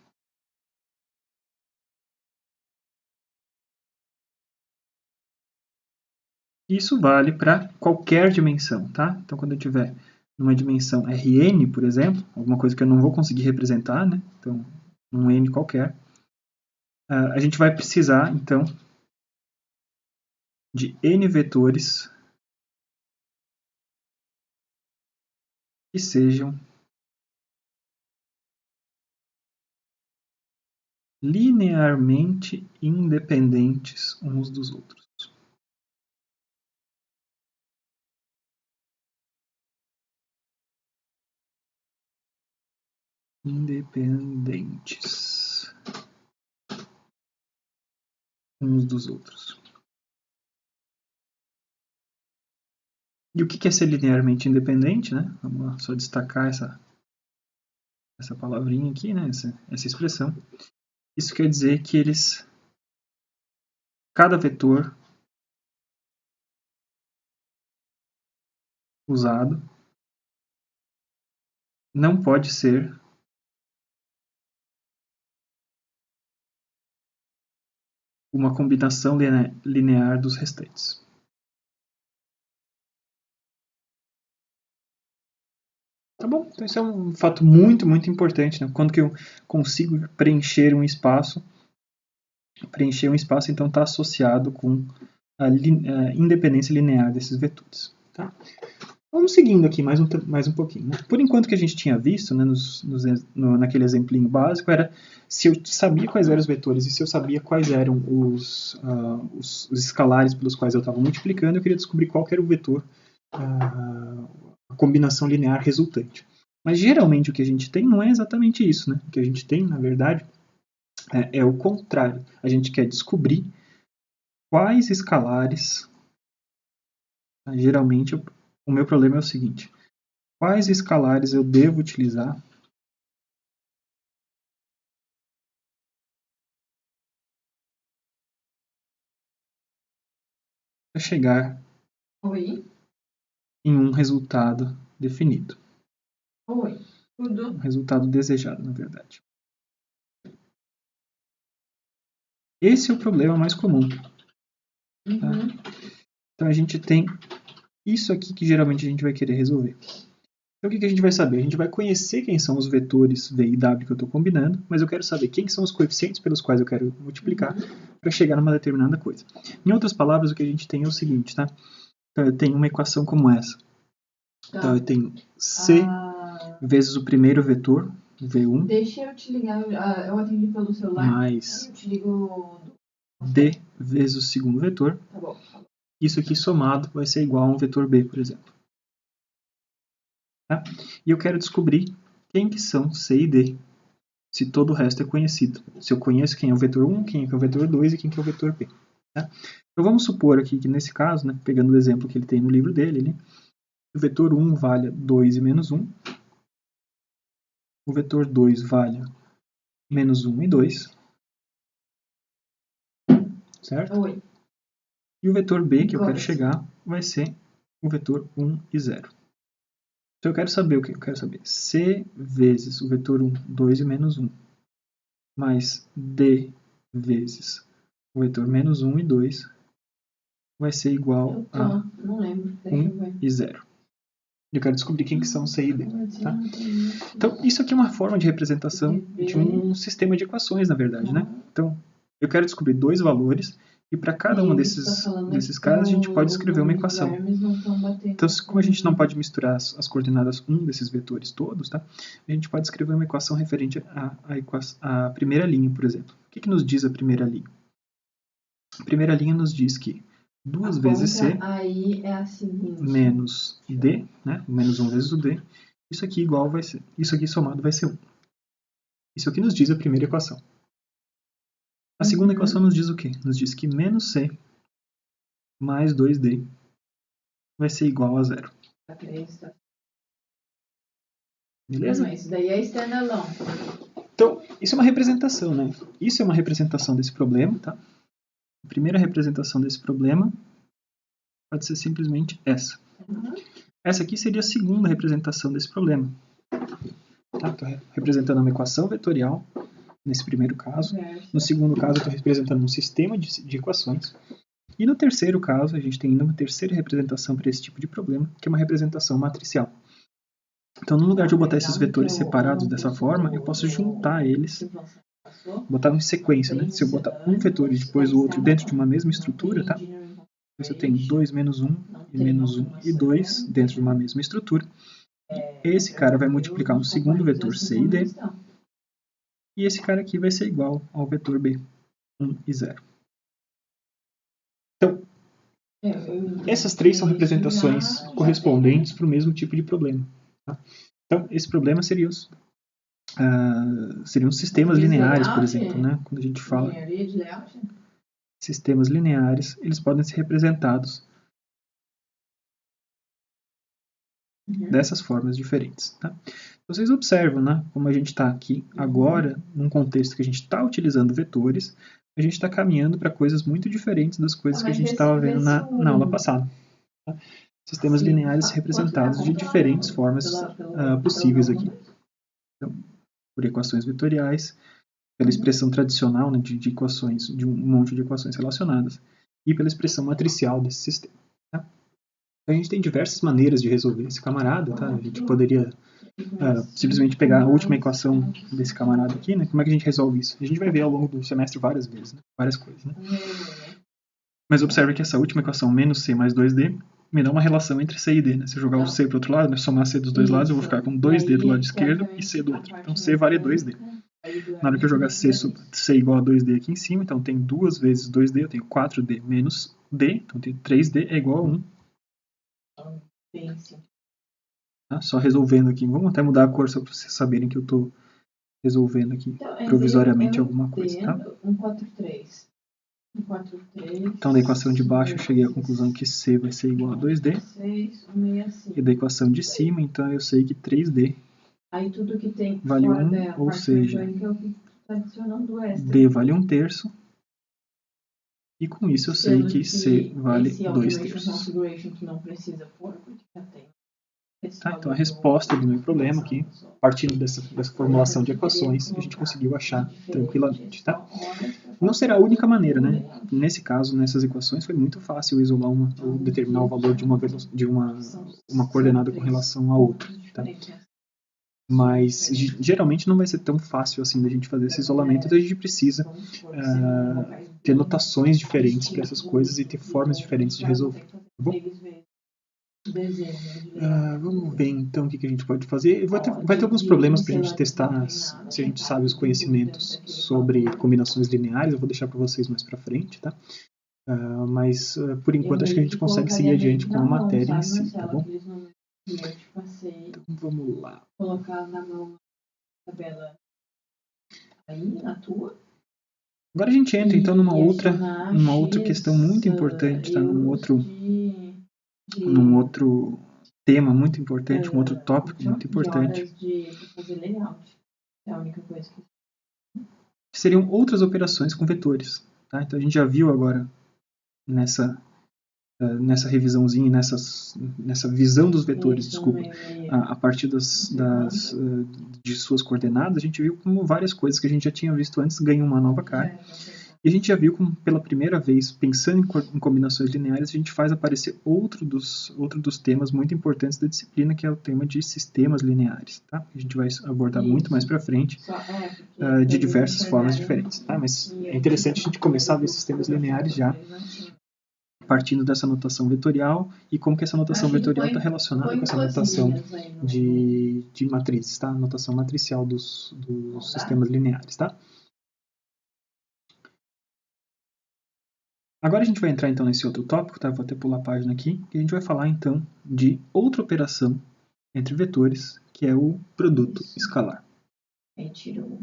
Isso vale para qualquer dimensão, tá? Então, quando eu tiver numa dimensão Rn, por exemplo, alguma coisa que eu não vou conseguir representar, né? Então, um n qualquer, a gente vai precisar, então, de n vetores que sejam linearmente independentes uns dos outros. Independentes uns dos outros. E o que é ser linearmente independente, né? Vamos lá, só destacar essa palavrinha aqui, né? Essa expressão. Isso quer dizer que cada vetor usado não pode ser uma combinação linear dos restantes. Tá bom? Então isso é um fato muito, muito importante, né? Quando que eu consigo preencher um espaço, então está associado com a independência linear desses vetores. Tá? Vamos seguindo aqui mais um pouquinho. Né? Por enquanto que a gente tinha visto, né, naquele exemplinho básico, era se eu sabia quais eram os vetores e se eu sabia quais eram os escalares pelos quais eu estava multiplicando, eu queria descobrir qual que era o vetor, a combinação linear resultante. Mas geralmente o que a gente tem não é exatamente isso. Né? O que a gente tem, na verdade, é o contrário. A gente quer descobrir quais escalares. Geralmente o meu problema é o seguinte: quais escalares eu devo utilizar para chegar em um resultado definido. Um resultado desejado, na verdade. Esse é o problema mais comum. Tá? Então a gente tem isso aqui que geralmente a gente vai querer resolver. Então o que a gente vai saber? A gente vai conhecer quem são os vetores v e w que eu estou combinando, mas eu quero saber quem são os coeficientes pelos quais eu quero multiplicar para chegar numa determinada coisa. Em outras palavras, o que a gente tem é o seguinte, tá? Então eu tenho uma equação como essa. Então eu tenho C vezes o primeiro vetor, V1. Deixa eu te ligar, eu atendi pelo celular. Mais eu te ligo D vezes o segundo vetor. Tá bom. Isso aqui somado vai ser igual a um vetor B, por exemplo. Tá? E eu quero descobrir quem que são C e D, se todo o resto é conhecido. Se eu conheço quem é o vetor 1, quem é o vetor 2 e quem é o vetor B. Tá? Então vamos supor aqui que nesse caso, né, pegando o exemplo que ele tem no livro dele, né, o vetor 1 valha 2 e menos 1. O vetor 2 valha menos 1 e 2. Certo? Oi. E o vetor B que eu quero chegar vai ser o vetor 1 e 0. Então eu quero saber o que? Eu quero saber C vezes o vetor 1, 2 e menos 1, mais D vezes o vetor menos 1 e 2 vai ser igual a 1 e 0. Eu quero descobrir quem que são C e D. Tá? Então, isso aqui é uma forma de representação de um sistema de equações, na verdade, né? Então, eu quero descobrir dois valores e para cada um desses caras a gente pode escrever uma equação. Então, como a gente não pode misturar as coordenadas 1 desses vetores todos, tá? A gente pode escrever uma equação referente à primeira linha, por exemplo. O que nos diz a primeira linha? A primeira linha nos diz que 2 vezes C aí é a seguinte. menos D, né? Menos 1 vezes o D. Isso aqui igual vai ser, isso aqui somado vai ser 1. Isso aqui nos diz a primeira equação. A segunda equação nos diz o quê? Nos diz que menos C mais 2D vai ser igual a 0. Beleza? Isso daí é standalone. Então, isso é uma representação, né? Isso é uma representação desse problema, tá? A primeira representação desse problema pode ser simplesmente essa. Essa aqui seria a segunda representação desse problema. Tá? Estou representando uma equação vetorial, nesse primeiro caso. No segundo caso, estou representando um sistema de equações. E no terceiro caso, a gente tem ainda uma terceira representação para esse tipo de problema, que é uma representação matricial. Então, no lugar de eu botar esses vetores separados dessa forma, eu posso juntar eles, botar em sequência, né? Se eu botar um vetor e depois o outro dentro de uma mesma estrutura, tá? Você tem 2 menos 1 e menos 1 e 2 dentro de uma mesma estrutura. Esse cara vai multiplicar um segundo vetor C e D. E esse cara aqui vai ser igual ao vetor B, 1 e 0. Então, essas três são representações correspondentes para o mesmo tipo de problema. Tá? Então, esse problema seriam sistemas lineares, por exemplo. Né? Quando a gente fala sistemas lineares, eles podem ser representados dessas formas diferentes. Tá? Vocês observam, né, como a gente está aqui agora, num contexto que a gente está utilizando vetores, a gente está caminhando para coisas muito diferentes das coisas que a gente estava vendo na aula passada. Tá? Sistemas lineares representados de diferentes formas possíveis aqui. Então, por equações vetoriais, pela expressão tradicional, né, de equações, de um monte de equações relacionadas, e pela expressão matricial desse sistema. Tá? A gente tem diversas maneiras de resolver esse camarada. Tá? A gente poderia simplesmente pegar a última equação desse camarada aqui, né? Como é que a gente resolve isso? A gente vai ver ao longo do semestre várias vezes, né? Várias coisas. Né? Mas observe que essa última equação, menos C mais 2D, me dá uma relação entre C e D. Né? Se eu jogar o C para o outro lado, né? Somar C dos dois lados, eu vou ficar com 2D do lado esquerdo e C do outro. Então C vale 2D. Na hora que eu jogar C igual a 2D aqui em cima, então tem 2 vezes 2D, eu tenho 4D menos D, então tem 3D é igual a 1. Tá? Só resolvendo aqui. Vamos até mudar a cor só para vocês saberem que eu estou resolvendo aqui provisoriamente alguma coisa. Tá? 143. Então, da equação de baixo, eu cheguei à conclusão que C vai ser igual a 2D. E da equação de cima, então, eu sei que 3D vale 1, ou seja, D vale 1/3. E com isso eu sei que C vale 2/3. Tá, então a resposta do meu problema aqui, partindo dessa formulação de equações, a gente conseguiu achar tranquilamente. Tá? Não será a única maneira, né? Nesse caso, nessas equações, foi muito fácil isolar ou determinar o valor de uma coordenada com relação a outra. Tá? Mas geralmente não vai ser tão fácil assim da gente fazer esse isolamento, então a gente precisa ter notações diferentes para essas coisas e ter formas diferentes de resolver. Tá bom? Vamos ver então o que a gente pode fazer. Vai ter alguns problemas para a gente testar se a gente sabe os conhecimentos sobre combinações lineares. Eu vou deixar para vocês mais para frente, tá? Mas por enquanto acho que a gente consegue seguir adiante com a matéria em si, tá bom? Então vamos lá. Colocar na mão a tabela aí, na tua. Agora a gente entra então numa outra questão muito importante, tá? Num outro tema muito importante, um outro tópico muito importante. Seriam outras operações com vetores. Tá? Então a gente já viu agora nessa revisãozinha, nessa visão dos vetores, a partir de suas coordenadas, a gente viu como várias coisas que a gente já tinha visto antes ganham uma nova cara. E a gente já viu como, pela primeira vez, pensando em combinações lineares, a gente faz aparecer outro dos temas muito importantes da disciplina, que é o tema de sistemas lineares, tá? A gente vai abordar muito mais para frente, de diversas formas diferentes, tá? Mas é interessante a gente começar a ver sistemas lineares já, partindo dessa notação vetorial e como que essa notação vetorial está relacionada com essa notação de matrizes, tá? A notação matricial dos sistemas lineares, tá? Agora a gente vai entrar então nesse outro tópico, tá? Vou até pular a página aqui, e a gente vai falar então de outra operação entre vetores, que é o produto escalar. Aí tirou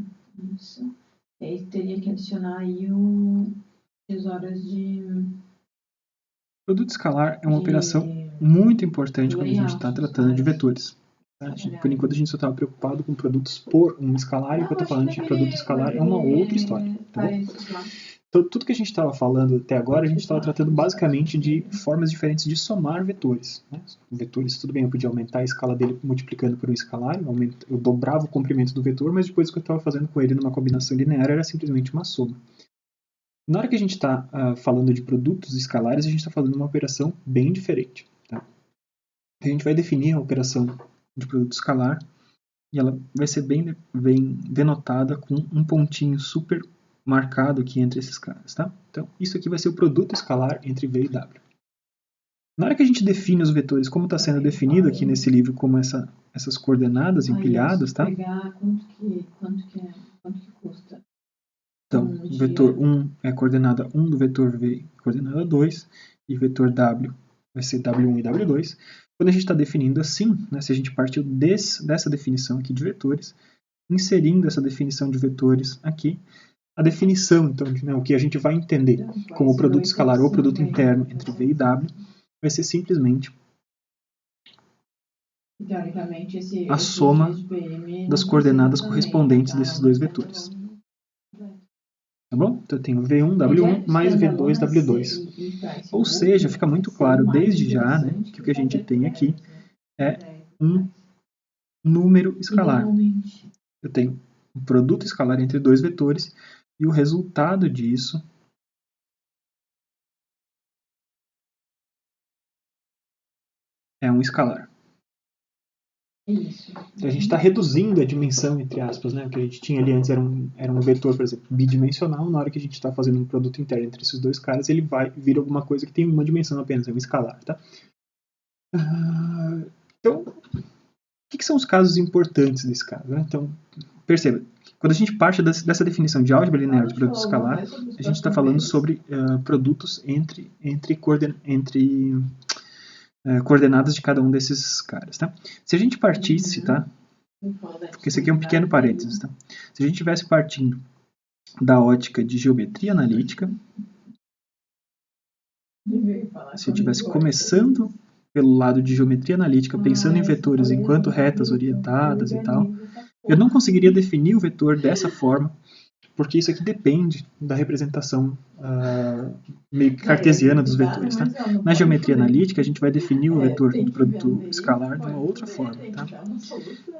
isso. E aí teria que adicionar aí as horas de... Produto escalar é uma operação muito importante quando a gente está tratando de vetores. Tá? Por enquanto a gente só estava preocupado com produtos por um escalar, e o que eu estou falando de produto escalar é uma outra história. Tá bom? Então, tudo que a gente estava falando até agora, a gente estava tratando basicamente de formas diferentes de somar vetores. Né? Vetores, tudo bem, eu podia aumentar a escala dele multiplicando por um escalar, eu dobrava o comprimento do vetor, mas depois o que eu estava fazendo com ele numa combinação linear era simplesmente uma soma. Na hora que a gente está falando de produtos escalares, a gente está falando de uma operação bem diferente. Tá? A gente vai definir a operação de produto escalar e ela vai ser bem denotada com um pontinho super marcado aqui entre esses caras. Tá? Então, isso aqui vai ser o produto escalar entre V e W. Na hora que a gente define os vetores, como está sendo definido aqui nesse livro, como essas coordenadas empilhadas, tá? Quanto que custa? Então, o vetor 1 é a coordenada 1 do vetor V, coordenada 2, e o vetor W vai ser W1 e W2. Quando a gente está definindo assim, né, se a gente partiu dessa definição aqui de vetores, inserindo essa definição de vetores aqui, a definição, então, né, o que a gente vai entender como produto escalar ou produto interno entre V e W, vai ser simplesmente a soma das coordenadas correspondentes desses dois vetores. Tá bom? Então eu tenho V1, W1 mais V2, W2. Ou seja, fica muito claro desde já, né, que o que a gente tem aqui é um número escalar. Eu tenho um produto escalar entre dois vetores e o resultado disso é um escalar. Então a gente está reduzindo a dimensão, entre aspas, né? O que a gente tinha ali antes era um vetor, por exemplo, bidimensional. Na hora que a gente está fazendo um produto interno entre esses dois caras, ele vai vir alguma coisa que tem uma dimensão apenas, é um escalar, tá? Então, o que são os casos importantes desse caso? Né? Então, perceba, quando a gente parte dessa definição de álgebra linear de produto escalar, a gente está falando sobre produtos entre coordenadas de cada um desses caras, tá? Se a gente partisse, tá? Porque esse aqui é um pequeno parênteses, tá? Se a gente estivesse partindo da ótica de geometria analítica, se eu estivesse começando pelo lado de geometria analítica, pensando em vetores enquanto retas orientadas e tal, eu não conseguiria definir o vetor dessa forma, porque isso aqui depende da representação meio cartesiana dos vetores. Tá? Na geometria analítica, a gente vai definir o vetor do produto escalar de uma outra forma. Tá?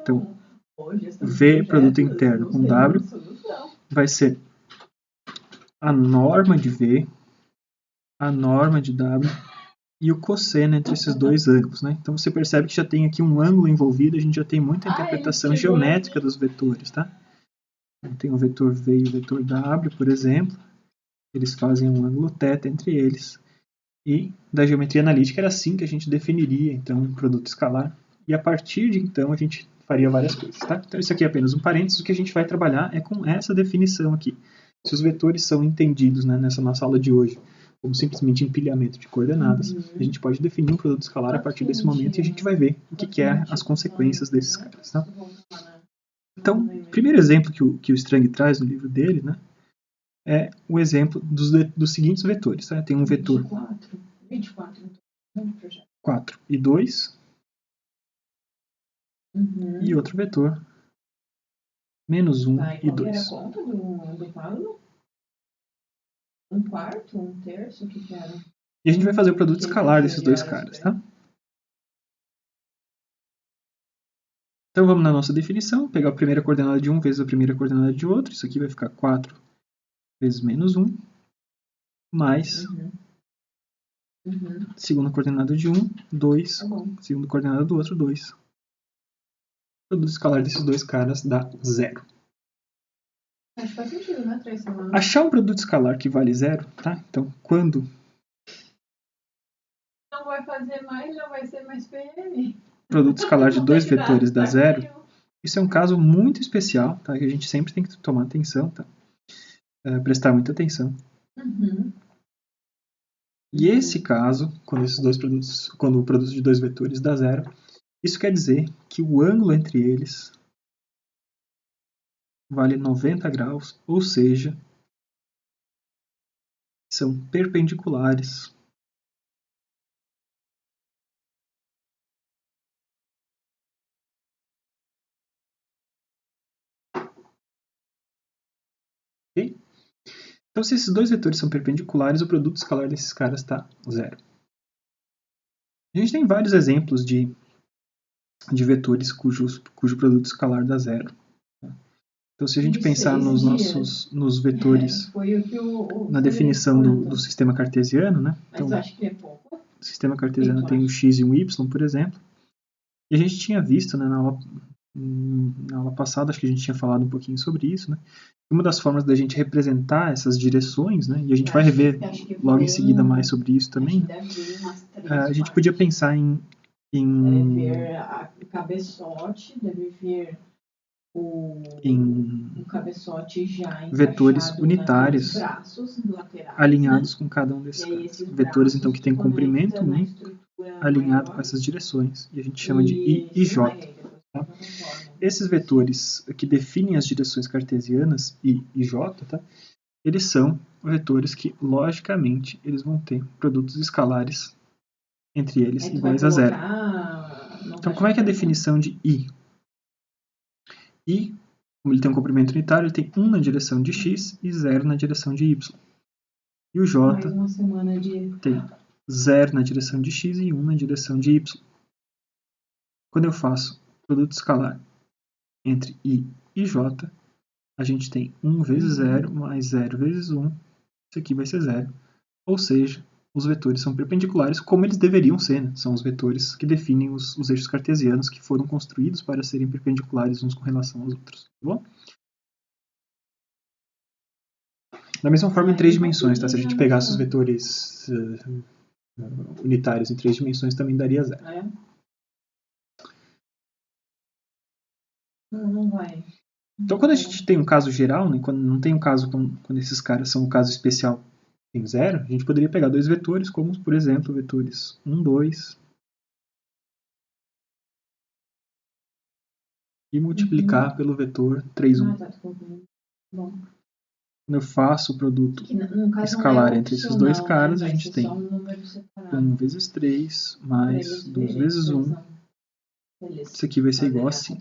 Então, V produto interno com W vai ser a norma de V, a norma de W e o cosseno entre esses dois ângulos. Né? Então você percebe que já tem aqui um ângulo envolvido, a gente já tem muita interpretação geométrica dos vetores. Tá? Tem o vetor V e o vetor W, por exemplo. Eles fazem um ângulo θ entre eles. E da geometria analítica era assim que a gente definiria então um produto escalar. E a partir de então a gente faria várias coisas. Tá? Então isso aqui é apenas um parênteses. O que a gente vai trabalhar é com essa definição aqui. Se os vetores são entendidos, né, nessa nossa aula de hoje como simplesmente empilhamento de coordenadas, a gente pode definir um produto escalar a partir desse momento e a gente vai ver o que é as consequências desses caras. Tá? Então, o primeiro exemplo que o Strang traz no livro dele, né, é o exemplo dos seguintes vetores. Tá? Tem um vetor 4 e 2 e outro vetor menos 1 e 2. Era a conta do Paulo? Um quarto? Um terço? O que era? E a gente vai fazer o produto escalar desses dois caras. Tá? Então vamos na nossa definição, pegar a primeira coordenada de um vezes a primeira coordenada de outro. Isso aqui vai ficar 4 vezes menos 1, mais segunda coordenada de 1, 2, Tá bom. segunda coordenada do outro, 2. O produto escalar desses dois caras dá 0. Acho que faz sentido, né? 3 semanas. Achar um produto escalar que vale 0, tá? Então, quando Não vai fazer mais, já vai ser mais PM. o produto escalar de dois vetores dá 0, Nenhum. isso é um caso muito especial, tá? Que a gente sempre tem que tomar atenção, tá? Prestar muita atenção. E esse caso, quando o produto de dois vetores dá 0, isso quer dizer que o ângulo entre eles vale 90 graus, ou seja, são perpendiculares. Ok? Então, se esses dois vetores são perpendiculares, o produto escalar desses caras está 0. A gente tem vários exemplos de vetores cujo produto escalar dá 0. Então, se a gente pensar nos vetores, Foi o que na definição do sistema cartesiano, né? Mas Então, eu acho que é pouco. o sistema cartesiano tem um x e um y, por exemplo. E a gente tinha visto, né, na aula passada, acho que a gente tinha falado um pouquinho sobre isso, né? Uma das formas da gente representar essas direções, né? E a gente vai rever logo em seguida mais sobre isso também. Né? A gente podia pensar em deve ver o cabeçote, deve ver o cabeçote já vetores unitários braços laterais, alinhados, né? Com cada um desses caras. Vetores, então, que tem comprimento 1 alinhado com essas direções. E a gente chama de I e J. Tá? Esses vetores que definem as direções cartesianas, I e J, tá? Eles são vetores que, logicamente, eles vão ter produtos escalares entre eles iguais a 0. Então, como é que é a definição de I? I, como ele tem um comprimento unitário, ele tem 1 na direção de x e 0 na direção de y. E o J tem 0 na direção de x e 1 na direção de y. Quando eu faço produto escalar entre I e J, a gente tem 1 vezes 0 mais 0 vezes 1. Isso aqui vai ser 0. Ou seja, os vetores são perpendiculares como eles deveriam ser. Né? São os vetores que definem os eixos cartesianos que foram construídos para serem perpendiculares uns com relação aos outros. Tá bom? Da mesma forma, em 3 dimensões. Tá? Se a gente pegasse os vetores unitários em 3 dimensões, também daria 0. Não vai. Então, quando a gente tem um caso geral, né, quando não tem um caso quando esses caras são um caso especial em 0, a gente poderia pegar dois vetores, como, por exemplo, vetores 1, 2, e multiplicar pelo vetor 3, 1. Bom. Quando eu faço o produto escalar entre esses dois caras, a gente tem 1 vezes 3 mais 2 vezes 1. Isso aqui vai ser igual a 5.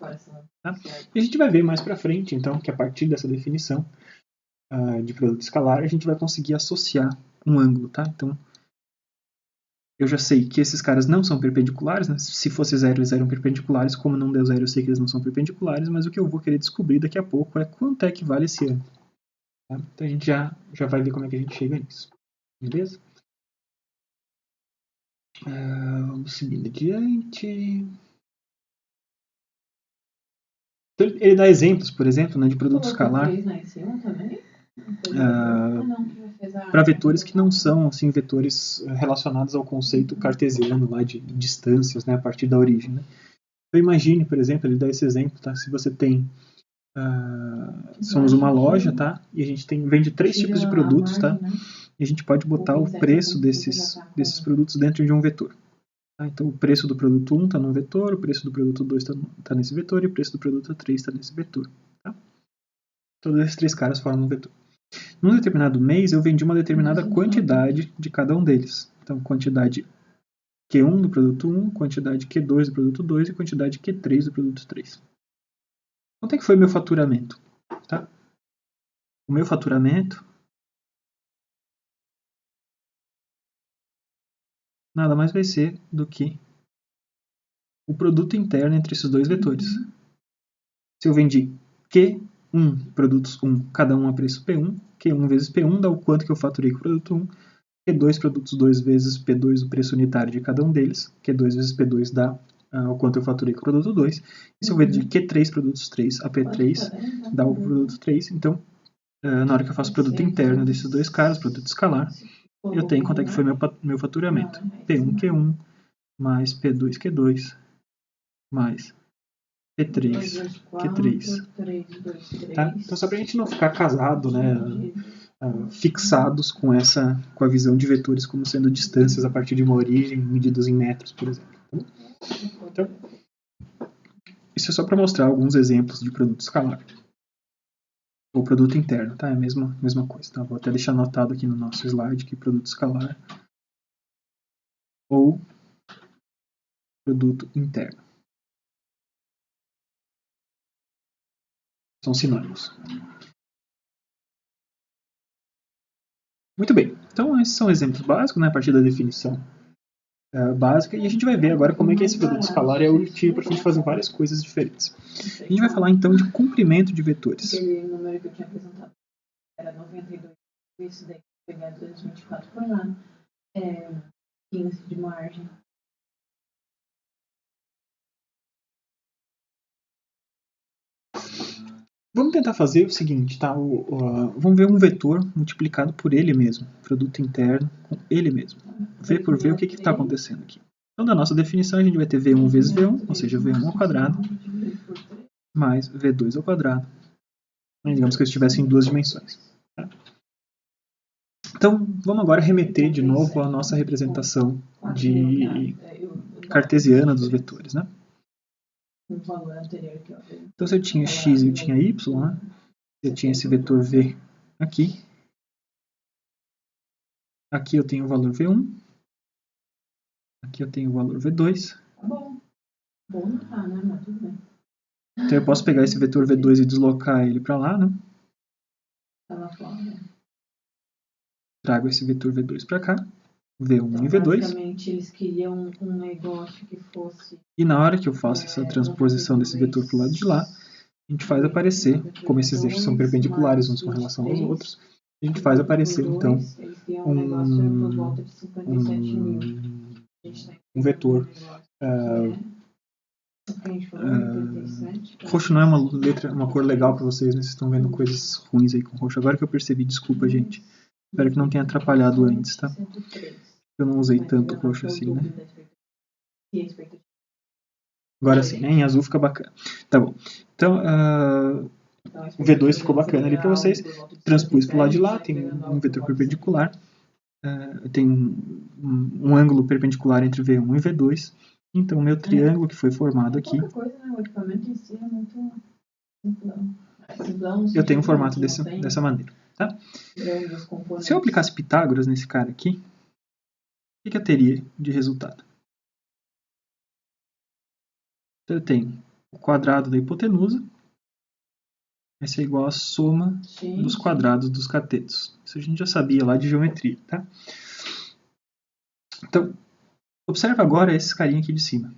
Tá? E a gente vai ver mais pra frente, então, que a partir dessa definição de produto escalar, a gente vai conseguir associar um ângulo. Tá? Então, eu já sei que esses caras não são perpendiculares. Né? Se fosse 0, eles eram perpendiculares. Como não deu 0, eu sei que eles não são perpendiculares. Mas o que eu vou querer descobrir daqui a pouco é quanto é que vale esse ângulo. Tá? Então, a gente já vai ver como é que a gente chega nisso. Beleza? Vamos seguindo adiante. Então, ele dá exemplos, por exemplo, né, de produto escalar para vetores que não são assim, vetores relacionados ao conceito cartesiano lá de distâncias, né, a partir da origem. Né? Então, imagine, por exemplo, ele dá esse exemplo, tá? Se você tem somos uma loja, tá? E a gente vende 3 tipos de produtos, tá? E a gente pode botar o preço desses produtos dentro de um vetor. Tá? Então, o preço do produto 1 está num vetor, o preço do produto 2 está nesse vetor e o preço do produto 3 está nesse vetor. Tá? Todos esses 3 caras formam um vetor. Num determinado mês, eu vendi uma determinada quantidade de cada um deles. Então, quantidade Q1 do produto 1, quantidade Q2 do produto 2 e quantidade Q3 do produto 3. Quanto é que foi meu faturamento? Tá? O meu faturamento nada mais vai ser do que o produto interno entre esses dois vetores. Se eu vendi Q1 produtos 1, cada um a preço P1, Q1 vezes P1 dá o quanto que eu faturei com o produto 1. Q2 produtos 2 vezes P2 o preço unitário de cada um deles. Q2 vezes P2 dá o quanto eu faturei com o produto 2. E se eu ver de Q3 produtos 3 a P3 dá o produto 3. Então, na hora que eu faço o produto interno desses dois caras, produto escalar, eu tenho quanto é que foi meu faturamento. P1 Q1 mais P2 Q2 mais P3 Q3. Tá? Então, só para a gente não ficar casado, né, fixados com a visão de vetores como sendo distâncias a partir de uma origem medidas em metros, por exemplo. Então, isso é só para mostrar alguns exemplos de produto escalar. Ou produto interno, tá? É a mesma coisa. Tá? Vou até deixar anotado aqui no nosso slide que produto escalar ou produto interno são sinônimos. Muito bem. Então, esses são exemplos básicos, né? A partir da definição básica. E a gente vai ver agora como é que esse produto escalar é útil para a gente fazer várias coisas diferentes. A gente vai falar, então, de comprimento de vetores. Aquele número que eu tinha apresentado era 92. Esse daí, pegar 224 por lá. 15 de margem. Vamos tentar fazer o seguinte, tá? Vamos ver um vetor multiplicado por ele mesmo, produto interno com ele mesmo. V por V, o que está acontecendo aqui? Então, da nossa definição, a gente vai ter V1 vezes V1, ou seja, V1 ao quadrado, mais V2 ao quadrado. Digamos que eu estivesse em duas dimensões. Tá? Então, vamos agora remeter de novo à nossa representação cartesiana dos vetores, né? Então, se eu tinha x e eu tinha y, né? Eu tinha esse vetor v aqui. Aqui eu tenho o valor v1. Aqui eu tenho o valor v2. Bom não tá, né? Mas tudo bem. Então eu posso pegar esse vetor v2 e deslocar ele para lá, né? Tá lá fora. Trago esse vetor v2 para cá. V1 Então, e V2. basicamente, eles queriam um negócio que fosse... E na hora que eu faço essa transposição desse vetor para o lado de lá, a gente faz aparecer, como esses eixos são perpendiculares uns com relação aos outros, a gente faz aparecer, então, um vetor. Roxo não é uma cor legal para vocês, né? Vocês estão vendo coisas ruins aí com roxo. Agora que eu percebi, desculpa, gente. Espero que não tenha atrapalhado antes, tá? Eu não usei tanto roxo assim, né? Agora sim, né? Em azul fica bacana. Tá bom. Então, o V2 ficou bacana ali para vocês. Transpus para o lado de lá, tem um vetor perpendicular. Tem um ângulo perpendicular entre V1 e V2. Então, o meu triângulo que foi formado aqui, eu tenho um formato dessa maneira. Tá? Se eu aplicasse Pitágoras nesse cara aqui, o que eu teria de resultado? Então, eu tenho o quadrado da hipotenusa, vai ser igual à soma dos quadrados dos catetos. Isso a gente já sabia lá de geometria. Tá? Então, observa agora esse carinha aqui de cima.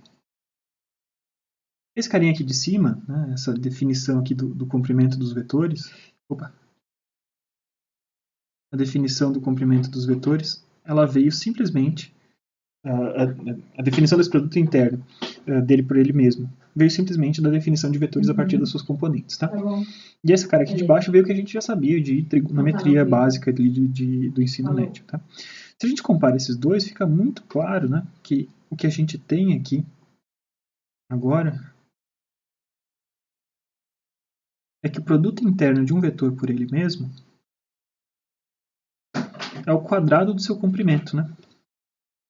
Esse carinha aqui de cima, né, essa definição aqui do comprimento dos vetores, a definição do comprimento dos vetores, ela veio simplesmente, a definição desse produto interno, dele por ele mesmo, veio simplesmente da definição de vetores a partir das suas componentes. Tá? E esse cara aqui de baixo veio o que a gente já sabia de trigonometria básica do ensino médio. Tá? Se a gente compara esses dois, fica muito claro, né, que o que a gente tem aqui agora é que o produto interno de um vetor por ele mesmo é o quadrado do seu comprimento, né?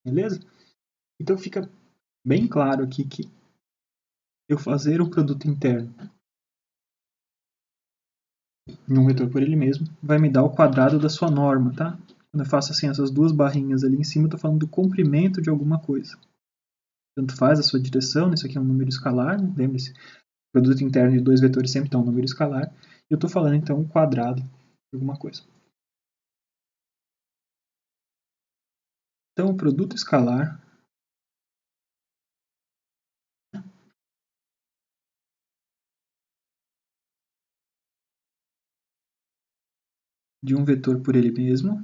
Beleza? Então fica bem claro aqui que eu fazer um produto interno em um vetor por ele mesmo vai me dar o quadrado da sua norma, tá? Quando eu faço assim essas duas barrinhas ali em cima, eu estou falando do comprimento de alguma coisa. Tanto faz a sua direção, isso aqui é um número escalar, né? Lembre-se, produto interno de dois vetores sempre está um número escalar. E eu estou falando então o quadrado de alguma coisa. Então o produto escalar de um vetor por ele mesmo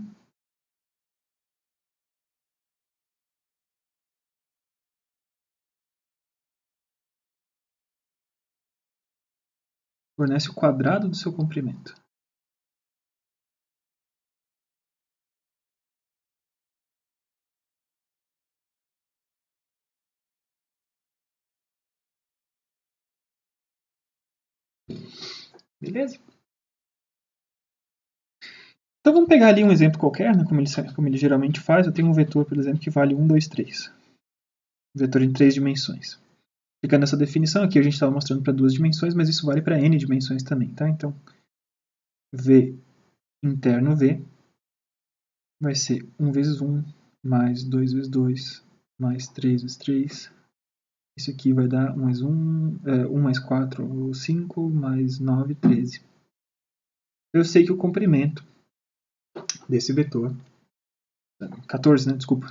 fornece o quadrado do seu comprimento. Beleza? Então vamos pegar ali um exemplo qualquer, né, como ele geralmente faz. Eu tenho um vetor, por exemplo, que vale 1, 2, 3. Um vetor em 3 dimensões. Ficando essa definição aqui, a gente estava mostrando para 2 dimensões, mas isso vale para n dimensões também, tá? Então, V interno V vai ser 1 vezes 1, mais 2 vezes 2, mais 3 vezes 3. Isso aqui vai dar 1 mais 1 mais 4, 5, mais 9, 13. Eu sei que o comprimento desse vetor, 14, né? Desculpa.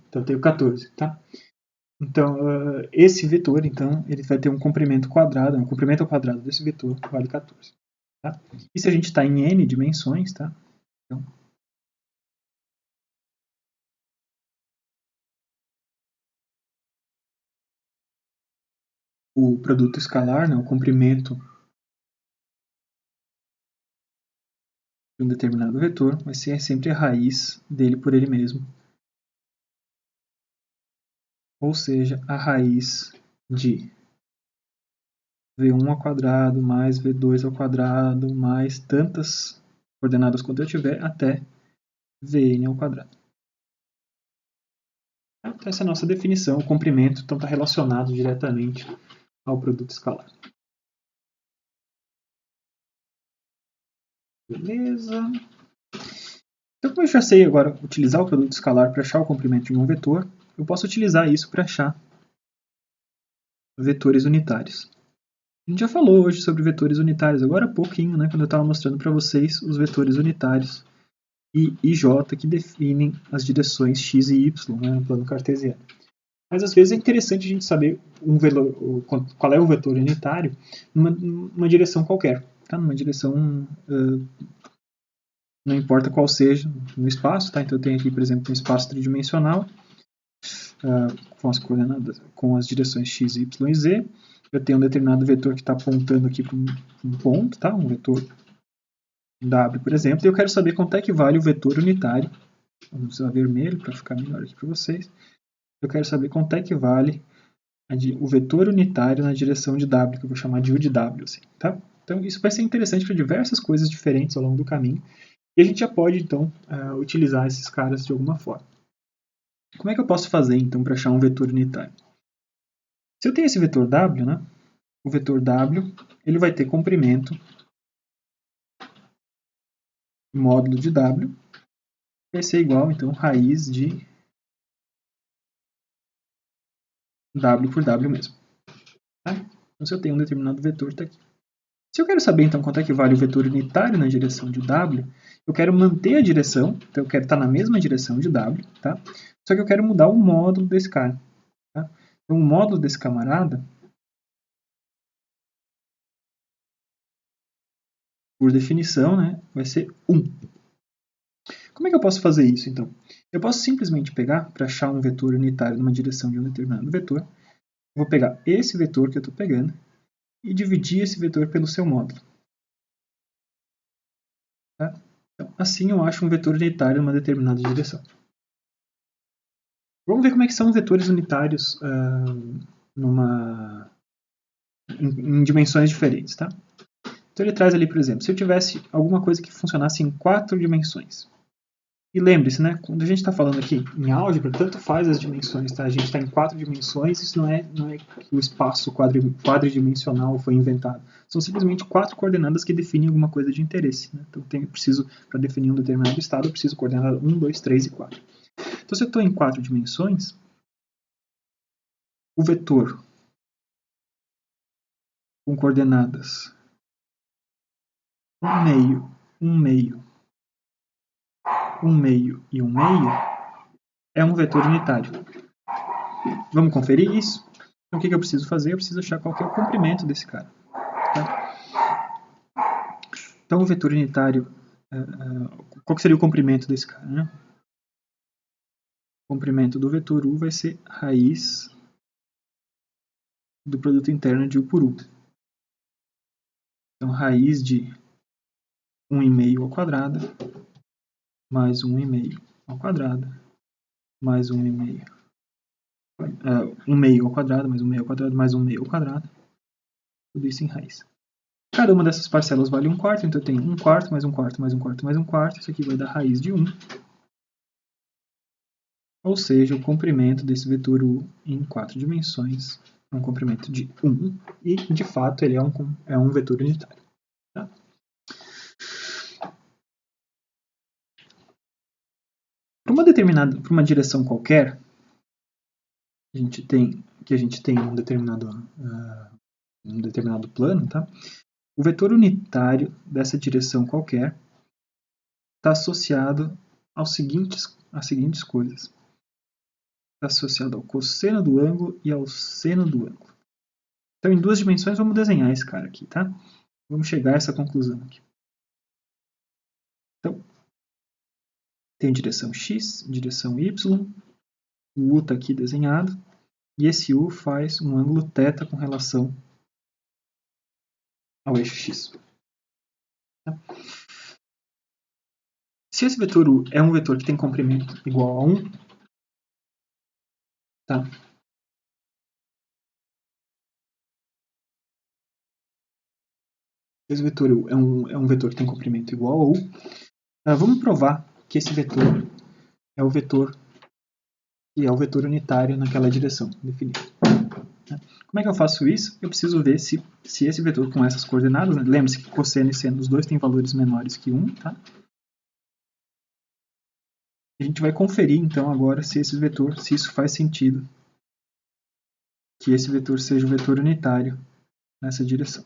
Então eu tenho 14, tá? Então, esse vetor, então, ele vai ter um comprimento quadrado, o comprimento ao quadrado desse vetor vale 14. Tá? E se a gente está em n dimensões, tá? Então, o produto escalar, né, o comprimento de um determinado vetor vai ser sempre a raiz dele por ele mesmo. Ou seja, a raiz de V1 ao quadrado mais V2 ao quadrado mais tantas coordenadas quanto eu tiver até Vn ao quadrado. Então, essa é a nossa definição. O comprimento então está relacionado diretamente ao produto escalar. Beleza. Então, como eu já sei agora utilizar o produto escalar para achar o comprimento de um vetor, eu posso utilizar isso para achar vetores unitários. A gente já falou hoje sobre vetores unitários, agora há pouquinho, né, quando eu estava mostrando para vocês os vetores unitários I e J que definem as direções x e y, né, no plano cartesiano. Mas às vezes é interessante a gente saber qual é o vetor unitário numa direção qualquer, tá? Numa direção, não importa qual seja, no espaço, tá? Então eu tenho aqui, por exemplo, um espaço tridimensional com as coordenadas, com as direções x, y e z. Eu tenho um determinado vetor que está apontando aqui para um ponto, tá? Um vetor W, por exemplo, e eu quero saber quanto é que vale o vetor unitário. Vamos usar vermelho para ficar melhor aqui para vocês. Eu quero saber quanto é que vale o vetor unitário na direção de W, que eu vou chamar de U de W. Assim, tá? Então, isso vai ser interessante para diversas coisas diferentes ao longo do caminho. E a gente já pode, então, utilizar esses caras de alguma forma. Como é que eu posso fazer, então, para achar um vetor unitário? Se eu tenho esse vetor W, né? O vetor W ele vai ter comprimento módulo de W, vai ser igual, então, raiz de W por W mesmo. Tá? Então, se eu tenho um determinado vetor, está aqui. Se eu quero saber, então, quanto é que vale o vetor unitário na direção de W, eu quero manter a direção, então eu quero estar na mesma direção de W, tá? Só que eu quero mudar o módulo desse cara. Tá? Então, o módulo desse camarada, por definição, né, vai ser 1. Como é que eu posso fazer isso, então? Eu posso simplesmente pegar, para achar um vetor unitário numa direção de um determinado vetor, eu vou pegar esse vetor que eu estou pegando e dividir esse vetor pelo seu módulo. Tá? Então, assim eu acho um vetor unitário numa determinada direção. Vamos ver como é que são vetores unitários em dimensões diferentes. Tá? Então ele traz ali, por exemplo, se eu tivesse alguma coisa que funcionasse em 4 dimensões. E lembre-se, né, quando a gente está falando aqui em álgebra, tanto faz as dimensões, tá? A gente está em 4 dimensões, isso não é que o espaço quadridimensional foi inventado. São simplesmente 4 coordenadas que definem alguma coisa de interesse. Né? Então, para definir um determinado estado, eu preciso coordenada 1, 2, 3 e 4. Então, se eu estou em 4 dimensões, o vetor com coordenadas 1 meio, 1 meio, 1 meio e 1 meio é um vetor unitário. Vamos conferir isso? Então, o que eu preciso fazer? Eu preciso achar qual que é o comprimento desse cara. Tá? Então o vetor unitário, qual que seria o comprimento desse cara, né? O comprimento do vetor U vai ser raiz do produto interno de U por U. Então raiz de 1,5 ao quadrado mais 1,5 ao quadrado mais 1,5. 1,5 ao quadrado mais 1,5 ao quadrado mais 1,5 ao quadrado. Tudo isso em raiz. Cada uma dessas parcelas vale 1/4, então eu tenho 1/4 mais 1/4 mais 1/4 mais 1/4. Isso aqui vai dar raiz de 1. Ou seja, o comprimento desse vetor U em 4 dimensões é um comprimento de 1. E, de fato, ele é um vetor unitário. Tá? Para uma direção qualquer, que a gente tem um determinado plano, tá? O vetor unitário dessa direção qualquer está associado às seguintes coisas. Está associado ao cosseno do ângulo e ao seno do ângulo. Então, em 2 dimensões, vamos desenhar esse cara aqui, tá? Vamos chegar a essa conclusão aqui. Então, tem direção x, direção y, o U está aqui desenhado, e esse U faz um ângulo θ com relação ao eixo x. Tá? Se esse vetor U é um vetor que tem comprimento igual a 1, tá? Esse vetor U é um vetor que tem comprimento igual a U. Vamos provar que esse vetor é o vetor unitário naquela direção definida. Como é que eu faço isso? Eu preciso ver se esse vetor com essas coordenadas, né? Lembre-se que cosseno e seno, os dois têm valores menores que 1, tá? A gente vai conferir então agora se isso faz sentido que esse vetor seja um vetor unitário nessa direção.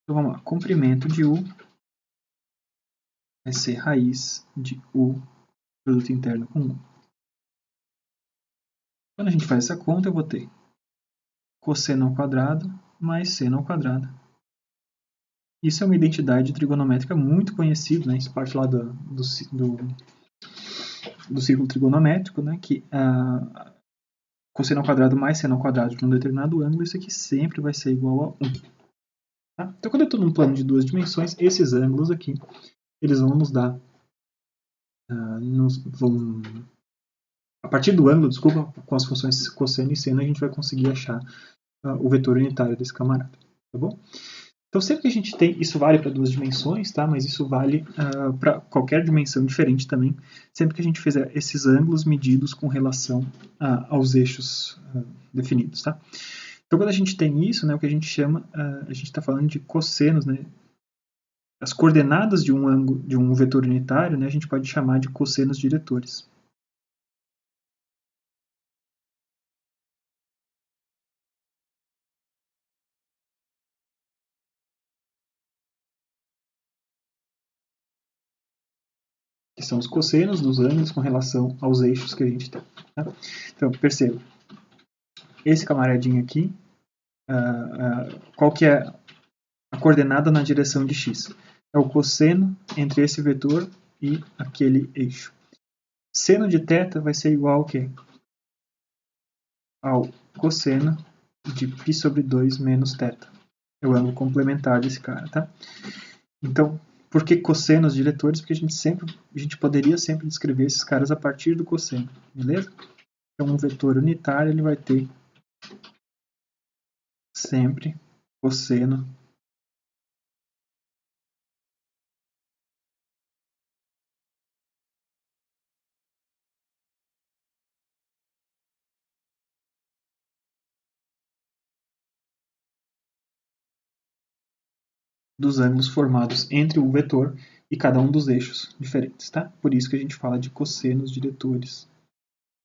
Então vamos lá, comprimento de U vai ser raiz de U produto interno com 1. Quando a gente faz essa conta, eu vou ter cosseno ao quadrado mais seno ao quadrado. Isso é uma identidade trigonométrica muito conhecida, né? Isso parte lá do círculo trigonométrico, né? Que cosseno ao quadrado mais seno ao quadrado de um determinado ângulo, isso aqui sempre vai ser igual a 1. Tá? Então, quando eu estou num plano de 2 dimensões, esses ângulos aqui, eles vão nos dar... a partir do ângulo, desculpa, com as funções cosseno e seno, a gente vai conseguir achar o vetor unitário desse camarada. Tá bom? Então, sempre que a gente tem... Isso vale para 2 dimensões, tá? Mas isso vale para qualquer dimensão diferente também. Sempre que a gente fizer esses ângulos medidos com relação aos eixos definidos, tá? Então, quando a gente tem isso, né, o que a gente chama... a gente está falando de cossenos, né? As coordenadas de um ângulo, de um vetor unitário, né, a gente pode chamar de cossenos diretores. Que são os cossenos dos ângulos com relação aos eixos que a gente tem. Tá? Então, perceba. Esse camaradinho aqui, qual que é a coordenada na direção de x? É o cosseno entre esse vetor e aquele eixo. Seno de θ vai ser igual ao quê? Ao cosseno de π sobre 2 menos θ. É o ângulo complementar desse cara, tá? Então, por que cossenos diretores? Porque a gente poderia sempre descrever esses caras a partir do cosseno, beleza? Então, um vetor unitário ele vai ter sempre cosseno dos ângulos formados entre o vetor e cada um dos eixos diferentes, tá? Por isso que a gente fala de cossenos diretores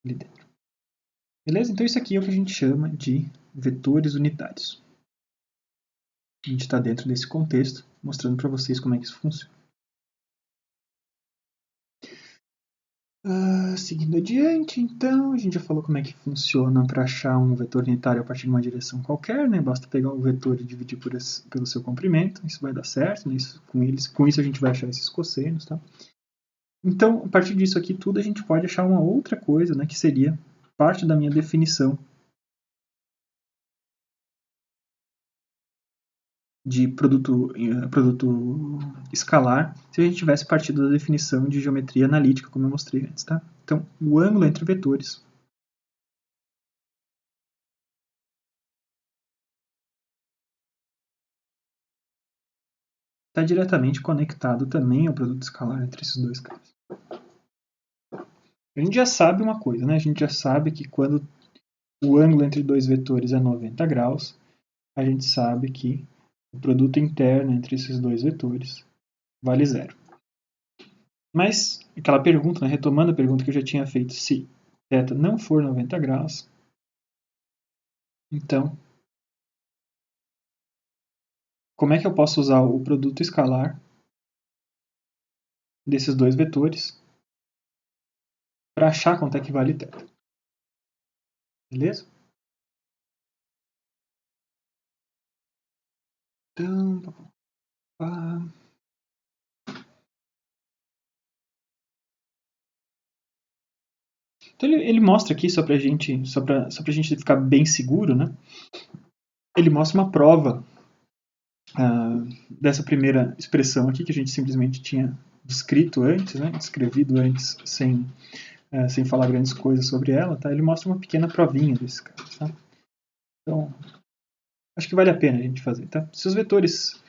ali dentro. Beleza? Então isso aqui é o que a gente chama de vetores unitários. A gente está dentro desse contexto, mostrando para vocês como é que isso funciona. Seguindo adiante, então, a gente já falou como é que funciona para achar um vetor unitário a partir de uma direção qualquer, né? Basta pegar o vetor e dividir pelo seu comprimento, isso vai dar certo, né? Com isso a gente vai achar esses cossenos, tá? Então, a partir disso aqui tudo, a gente pode achar uma outra coisa, né? Que seria parte da minha definição de produto escalar, se a gente tivesse partido da definição de geometria analítica, como eu mostrei antes, tá? Então, o ângulo entre vetores está diretamente conectado também ao produto escalar entre esses dois caras. A gente já sabe uma coisa, né? A gente já sabe que quando o ângulo entre dois vetores é 90 graus, a gente sabe que o produto interno entre esses dois vetores vale zero. Mas, aquela pergunta, né? Retomando a pergunta que eu já tinha feito, se θ não for 90 graus, então, como é que eu posso usar o produto escalar desses dois vetores para achar quanto é que vale θ? Beleza? Então, então ele mostra aqui, só pra gente ficar bem seguro, né? Ele mostra uma prova dessa primeira expressão aqui, que a gente simplesmente tinha descrito antes, né? Descrevido antes, sem falar grandes coisas sobre ela, tá? Ele mostra uma pequena provinha desse cara, tá? Então, acho que vale a pena a gente fazer, tá? Se os vetores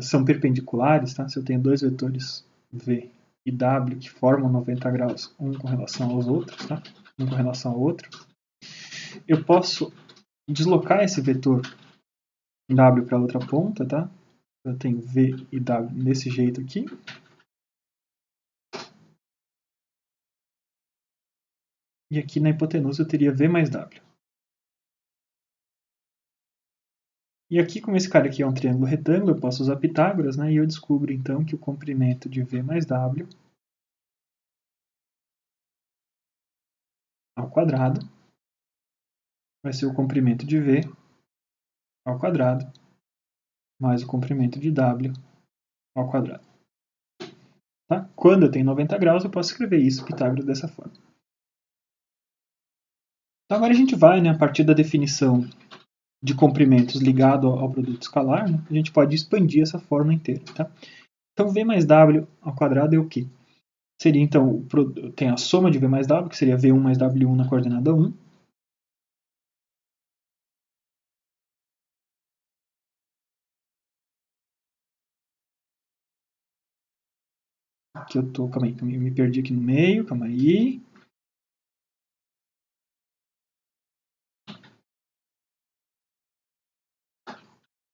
são perpendiculares, tá? Se eu tenho dois vetores V e W que formam 90 graus, um com relação aos outros, tá? Um com relação ao outro, eu posso deslocar esse vetor W para outra ponta, tá? Eu tenho V e W desse jeito aqui. E aqui na hipotenusa eu teria V mais W. E aqui, como esse cara aqui é um triângulo retângulo, eu posso usar Pitágoras, né? E eu descubro então que o comprimento de V mais W ao quadrado vai ser o comprimento de V ao quadrado mais o comprimento de W ao quadrado. Tá? Quando eu tenho 90 graus, eu posso escrever isso, Pitágoras, dessa forma. Então agora a gente vai, né, a partir da definição de comprimentos ligado ao produto escalar, né, a gente pode expandir essa forma inteira. Tá? Então V mais W ao quadrado é o quê? Seria então, tem a soma de V mais W, que seria V1 mais W1 na coordenada 1. Aqui eu tô, calma aí, eu me perdi aqui no meio, calma aí.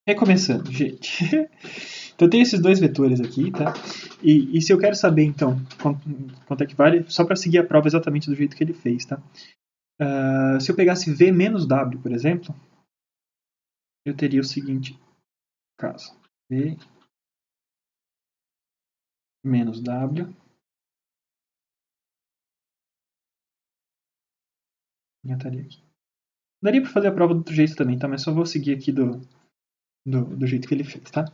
Recomeçando, gente. Então eu tenho esses dois vetores aqui, tá? E se eu quero saber, então, quanto é que vale, só para seguir a prova exatamente do jeito que ele fez, tá? Se eu pegasse V menos W, por exemplo, eu teria o seguinte caso. V menos W. Estaria aqui. Daria para fazer a prova do outro jeito também, tá? Mas só vou seguir aqui do jeito que ele fez, tá?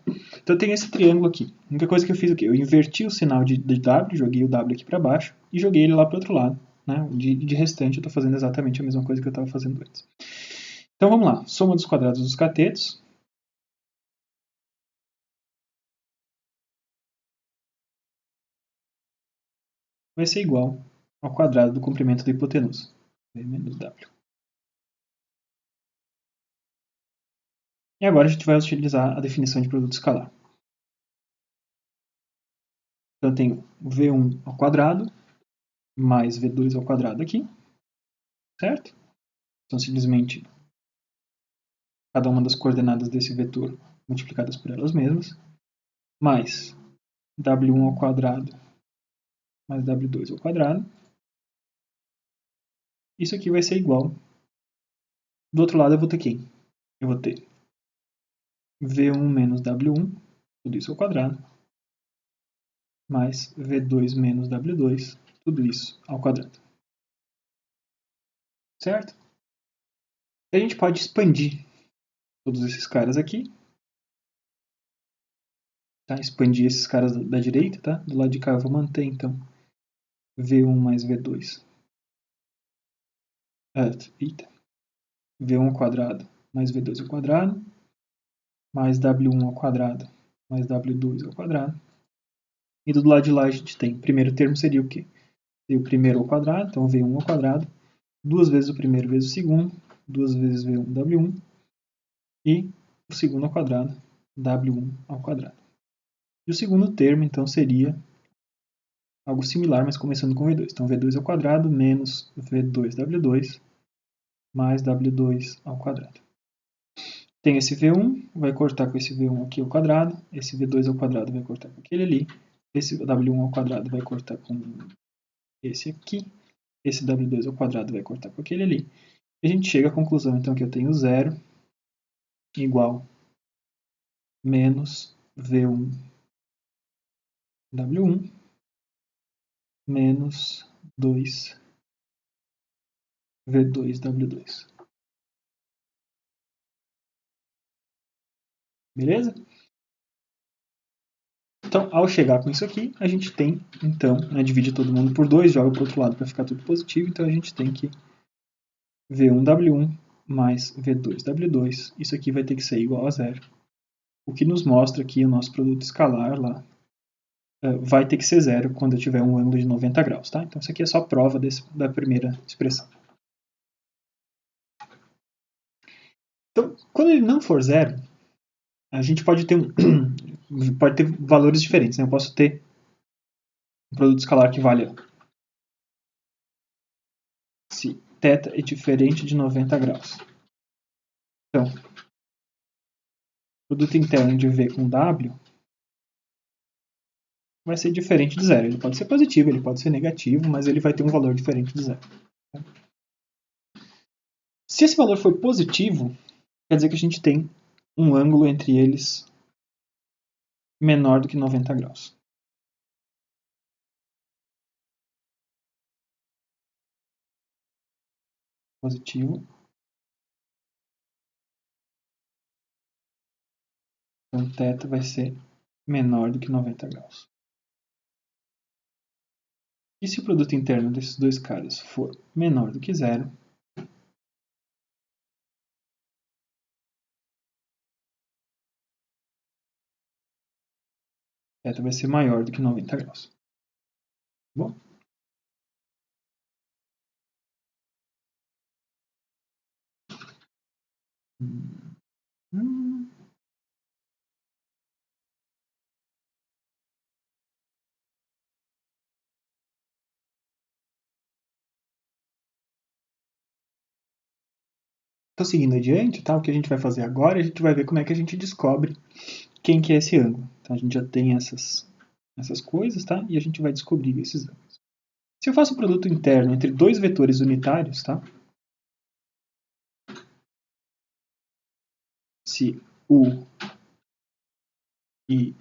Então eu tenho esse triângulo aqui. A única coisa que eu fiz aqui, eu inverti o sinal de W, joguei o W aqui para baixo e joguei ele lá para o outro lado. Né? De restante eu estou fazendo exatamente a mesma coisa que eu estava fazendo antes. Então vamos lá, soma dos quadrados dos catetos. Vai ser igual ao quadrado do comprimento da hipotenusa, V menos W. E agora a gente vai utilizar a definição de produto escalar. Então eu tenho V1 ao quadrado mais V2 ao quadrado aqui, certo? Então simplesmente cada uma das coordenadas desse vetor multiplicadas por elas mesmas, mais W1 ao quadrado mais W2 ao quadrado. Isso aqui vai ser igual. Do outro lado eu vou ter quem? Eu vou ter V1 menos W1, tudo isso ao quadrado, mais V2 menos W2, tudo isso ao quadrado. Certo? A gente pode expandir todos esses caras aqui. Tá? Expandir esses caras da direita, tá? Do lado de cá eu vou manter, então, V1 mais V2. V1 ao quadrado mais V2 ao quadrado, mais W1 ao quadrado, mais W2 ao quadrado. E do lado de lá a gente tem, o primeiro termo seria o quê? Seria o primeiro ao quadrado, então V1 ao quadrado, 2 vezes o primeiro vezes o segundo, 2 vezes V1 W1, e o segundo ao quadrado, W1 ao quadrado. E o segundo termo, então, seria algo similar, mas começando com V2. Então, V2 ao quadrado menos V2W2 mais W2 ao quadrado. Tem esse V1, vai cortar com esse V1 aqui ao quadrado, esse V2 ao quadrado vai cortar com aquele ali, esse W1 ao quadrado vai cortar com esse aqui, esse W2 ao quadrado vai cortar com aquele ali. E a gente chega à conclusão, então, que eu tenho 0 igual menos V1 W1 menos 2 V2 W2. Beleza? Então, ao chegar com isso aqui, a gente tem, então, divide todo mundo por 2, joga para o outro lado para ficar tudo positivo, então a gente tem que V1W1 mais V2W2, isso aqui vai ter que ser igual a 0. O que nos mostra que o nosso produto escalar lá vai ter que ser 0 quando eu tiver um ângulo de 90 graus, tá? Então, isso aqui é só prova da primeira expressão. Então, quando ele não for 0, a gente pode ter, pode ter valores diferentes, né? Eu posso ter um produto escalar que valha se θ é diferente de 90 graus. Então, o produto interno de V com W vai ser diferente de 0. Ele pode ser positivo, ele pode ser negativo, mas ele vai ter um valor diferente de 0. Se esse valor for positivo, quer dizer que a gente tem um ângulo entre eles menor do que 90 graus. Positivo. Então, θ vai ser menor do que 90 graus. E se o produto interno desses dois caras for menor do que 0, θ vai ser maior do que 90 graus. Bom? Então, seguindo adiante, tá? O que a gente vai fazer agora, a gente vai ver como é que a gente descobre quem que é esse ângulo. Então, a gente já tem essas coisas, tá? E a gente vai descobrir esses ângulos. Se eu faço um produto interno entre dois vetores unitários, tá? Se U e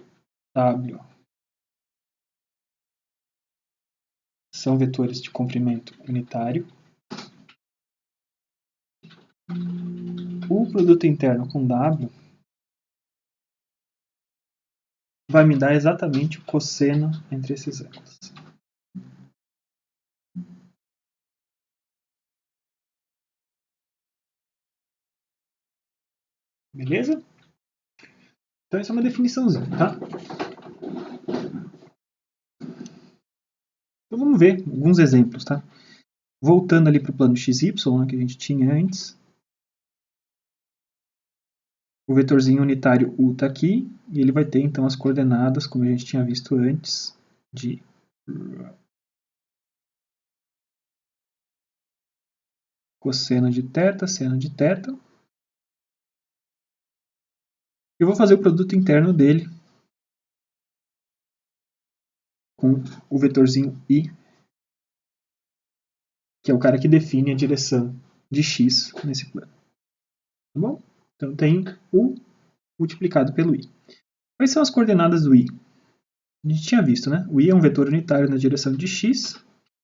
W são vetores de comprimento unitário, o produto interno com W vai me dar exatamente o cosseno entre esses ângulos. Beleza? Então, essa é uma definiçãozinha, tá? Então, vamos ver alguns exemplos, tá? Voltando ali para o plano XY, né, que a gente tinha antes. O vetorzinho unitário U está aqui, e ele vai ter, então, as coordenadas, como a gente tinha visto antes, de cosseno de θ, seno de θ. Eu vou fazer o produto interno dele com o vetorzinho I, que é o cara que define a direção de x nesse plano. Tá bom? Então tem U multiplicado pelo I. Quais são as coordenadas do I? A gente tinha visto, né? O I é um vetor unitário na direção de x,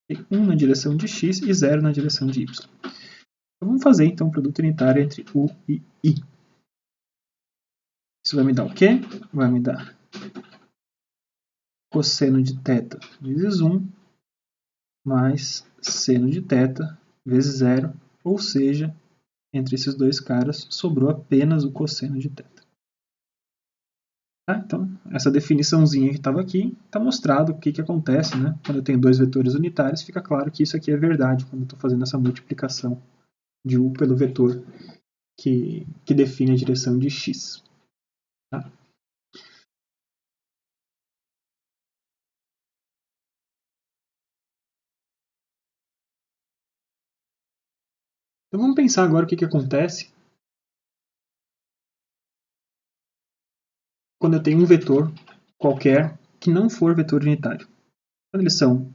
Tem 1 na direção de x e 0 na direção de y. Então, vamos fazer então o produto unitário entre u e i. Isso vai me dar o quê? Vai me dar cosseno de θ vezes 1 mais seno de θ vezes 0, ou seja, entre esses dois caras sobrou apenas o cosseno de θ. Tá? Então, essa definiçãozinha que estava aqui está mostrado o que acontece, né? Quando eu tenho dois vetores unitários, fica claro que isso aqui é verdade quando eu estou fazendo essa multiplicação de u pelo vetor que define a direção de x. Tá? Então vamos pensar agora o que acontece quando eu tenho um vetor qualquer que não for vetor unitário. Quando eles são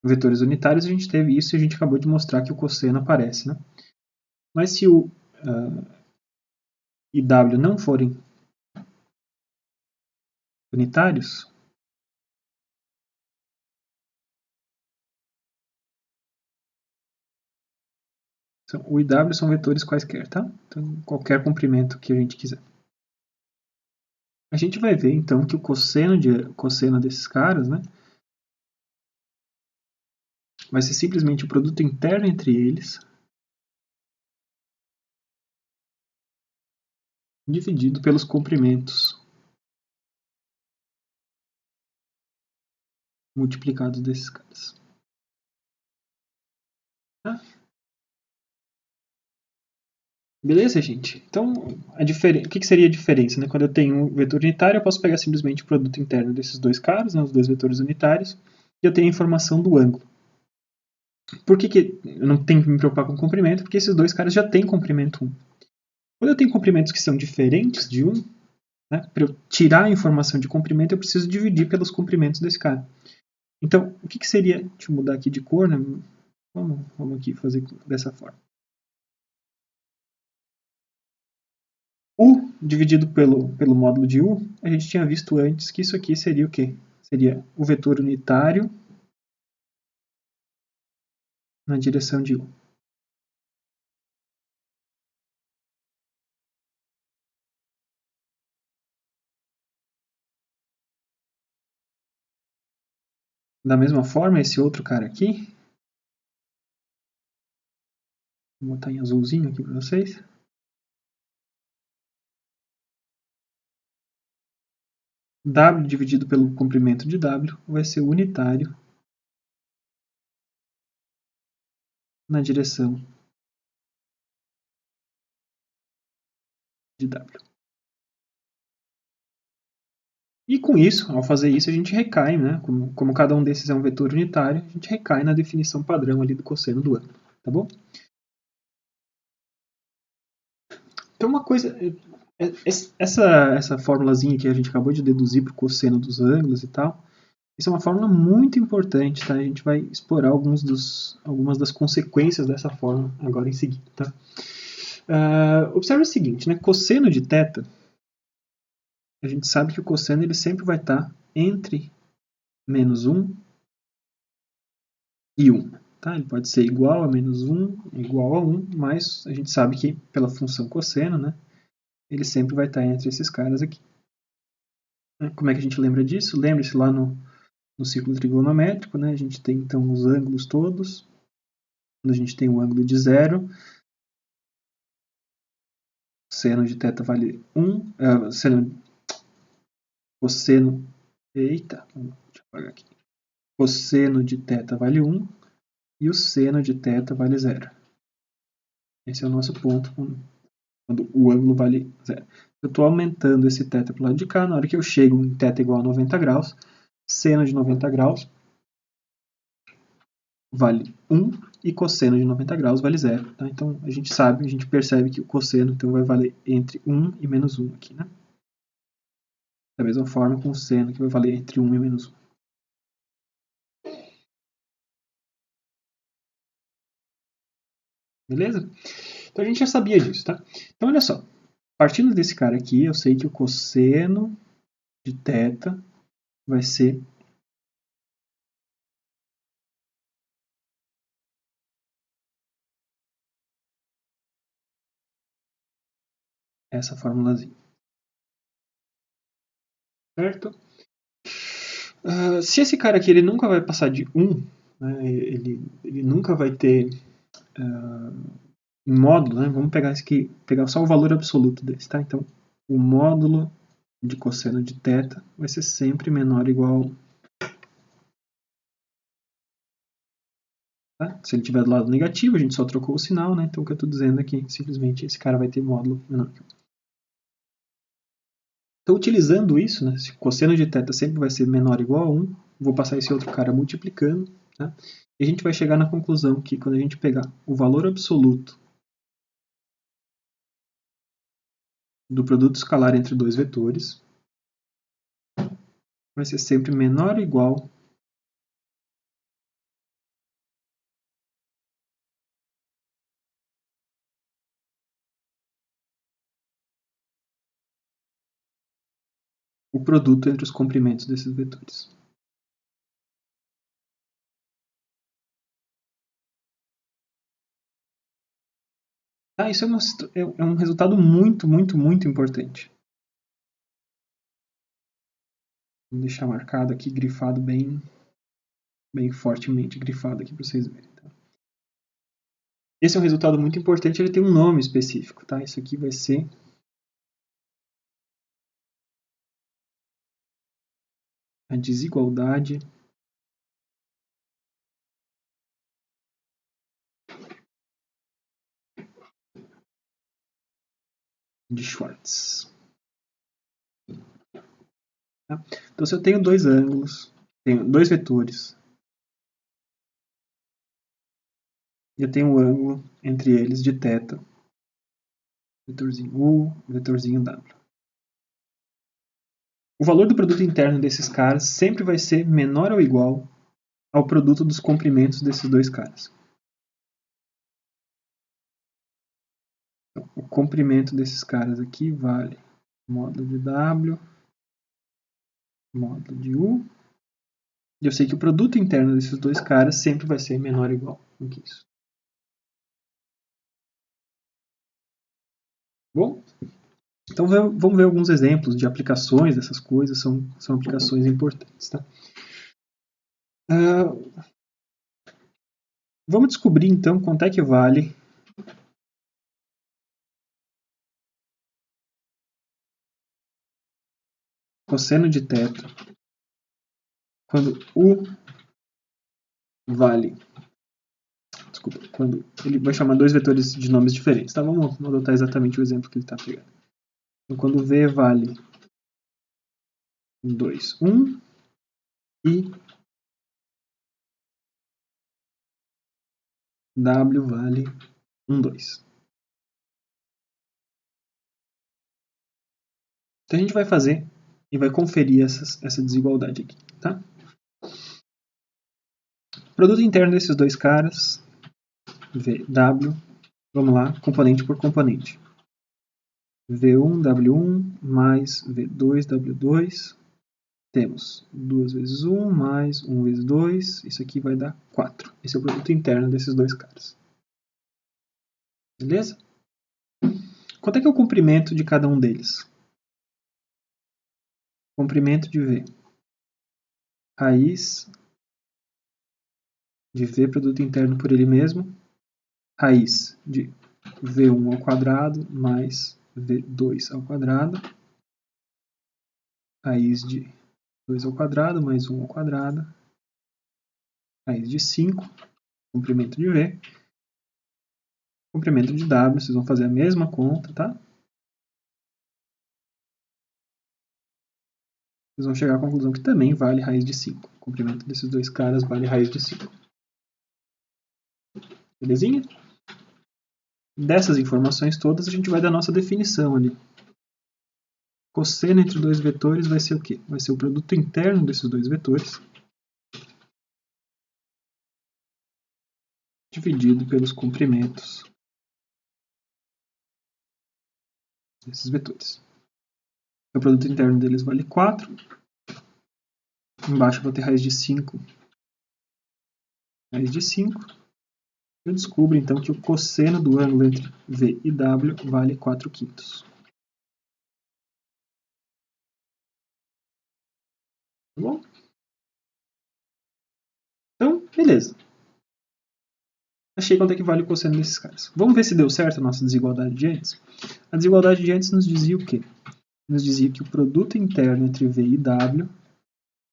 vetores unitários, a gente teve isso e a gente acabou de mostrar que o cosseno aparece. Né? Mas se o e w não forem unitários, o e w são vetores quaisquer, tá? Então, qualquer comprimento que a gente quiser. A gente vai ver, então, que o cosseno desses caras, né, vai ser simplesmente o produto interno entre eles dividido pelos comprimentos multiplicados desses caras. Tá? Beleza, gente? Então, o que seria a diferença? Né? Quando eu tenho um vetor unitário, eu posso pegar simplesmente o produto interno desses dois caras, né, os dois vetores unitários, e eu tenho a informação do ângulo. Por que eu não tenho que me preocupar com o comprimento? Porque esses dois caras já têm comprimento 1. Quando eu tenho comprimentos que são diferentes de 1, né, para eu tirar a informação de comprimento, eu preciso dividir pelos comprimentos desse cara. Então, o que seria... Deixa eu mudar aqui de cor, né? Vamos aqui fazer dessa forma. U dividido pelo módulo de U, a gente tinha visto antes que isso aqui seria o quê? Seria o vetor unitário na direção de U. Da mesma forma, esse outro cara aqui, vou botar em azulzinho aqui para vocês. W dividido pelo comprimento de W vai ser unitário na direção de W. E com isso, ao fazer isso, a gente recai, né? Como cada um desses é um vetor unitário, a gente recai na definição padrão ali do cosseno do ângulo, tá bom? Então uma coisa, essa formulazinha que a gente acabou de deduzir para o cosseno dos ângulos e tal, isso é uma fórmula muito importante, tá? A gente vai explorar algumas das consequências dessa fórmula agora em seguida, tá? Observe o seguinte, né? Cosseno de θ, a gente sabe que o cosseno ele sempre vai estar entre menos 1 e 1. Tá? Ele pode ser igual a menos 1, igual a 1, mas a gente sabe que pela função cosseno, né, ele sempre vai estar entre esses caras aqui. Como é que a gente lembra disso? Lembre-se lá no círculo trigonométrico, né, a gente tem então os ângulos todos. Quando a gente tem o ângulo de 0, seno de θ vale 1, cosseno de θ vale 1 e o seno de θ vale 0. Esse é o nosso ponto quando o ângulo vale 0. Eu estou aumentando esse θ para o lado de cá, na hora que eu chego em θ igual a 90 graus, seno de 90 graus vale 1 e cosseno de 90 graus vale 0. Tá? Então a gente percebe que o cosseno então, vai valer entre 1 e menos 1 aqui. Né? Da mesma forma com o seno que vai valer entre 1 e menos 1. Beleza? Então a gente já sabia disso, tá? Então olha só, partindo desse cara aqui, eu sei que o cosseno de θ vai ser essa formulazinha. Certo? Se esse cara aqui ele nunca vai passar de 1, né, ele nunca vai ter em módulo, né, vamos pegar esse aqui, pegar só o valor absoluto desse, tá? Então, o módulo de cosseno de θ vai ser sempre menor ou igual a 1. Tá? Se ele estiver do lado negativo, a gente só trocou o sinal, né? Então o que eu estou dizendo aqui, simplesmente esse cara vai ter módulo menor que 1. Então, utilizando isso, né, se o cosseno de θ sempre vai ser menor ou igual a 1, vou passar esse outro cara multiplicando, tá? E a gente vai chegar na conclusão que quando a gente pegar o valor absoluto do produto escalar entre dois vetores, vai ser sempre menor ou igual o produto entre os comprimentos desses vetores. Tá, isso é um resultado muito, muito, muito importante. Vou deixar marcado aqui, grifado bem fortemente, grifado aqui para vocês verem. Tá? Esse é um resultado muito importante, ele tem um nome específico. Tá? Isso aqui vai ser a desigualdade de Schwartz. Tá? Então, se eu tenho dois ângulos, tenho dois vetores, e eu tenho um ângulo entre eles de θ, vetorzinho U, vetorzinho W. O valor do produto interno desses caras sempre vai ser menor ou igual ao produto dos comprimentos desses dois caras. Então, o comprimento desses caras aqui vale módulo de W, módulo de U. E eu sei que o produto interno desses dois caras sempre vai ser menor ou igual do que isso. Bom, então vamos ver alguns exemplos de aplicações dessas coisas, são aplicações importantes. Tá? Vamos descobrir então quanto é que vale cosseno de θ quando U vale, quando ele vai chamar dois vetores de nomes diferentes. Tá? Vamos adotar exatamente o exemplo que ele está pegando. Então, quando V vale 2, 1 e W vale 1, 2. Então a gente vai fazer e vai conferir essa desigualdade aqui. Tá? Produto interno desses dois caras, VW, vamos lá, componente por componente. V1, W1 mais V2, W2. Temos 2 vezes 1 mais 1 vezes 2. Isso aqui vai dar 4. Esse é o produto interno desses dois caras. Beleza? Quanto é que é o comprimento de cada um deles? Comprimento de V. Raiz de V, produto interno por ele mesmo. Raiz de V1 ao quadrado mais V2 ao quadrado. Raiz de 2 ao quadrado mais 1 ao quadrado. Raiz de 5. Comprimento de V. Comprimento de W, vocês vão fazer a mesma conta, tá? Vocês vão chegar à conclusão que também vale raiz de 5. O comprimento desses dois caras vale raiz de 5. Belezinha? Dessas informações todas, a gente vai dar nossa definição ali. Cosseno entre dois vetores vai ser o quê? Vai ser o produto interno desses dois vetores dividido pelos comprimentos desses vetores. O produto interno deles vale 4. Embaixo eu vou ter raiz de 5. Raiz de 5. Eu descubro então que o cosseno do ângulo entre V e W vale 4/5. bom? Então, beleza. Achei quanto é que vale o cosseno desses caras. Vamos ver se deu certo a nossa desigualdade de antes. A desigualdade de antes nos dizia o quê? Nos dizia que o produto interno entre V e W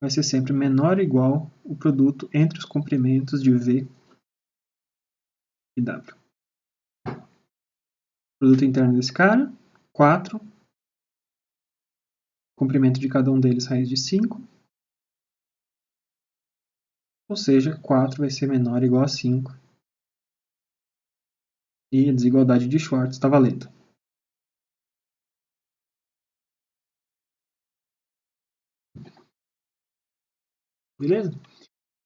vai ser sempre menor ou igual ao produto entre os comprimentos de V e W. Produto interno desse cara, 4. Comprimento de cada um deles, raiz de 5. Ou seja, 4 vai ser menor ou igual a 5. E a desigualdade de Schwartz está valendo. Beleza?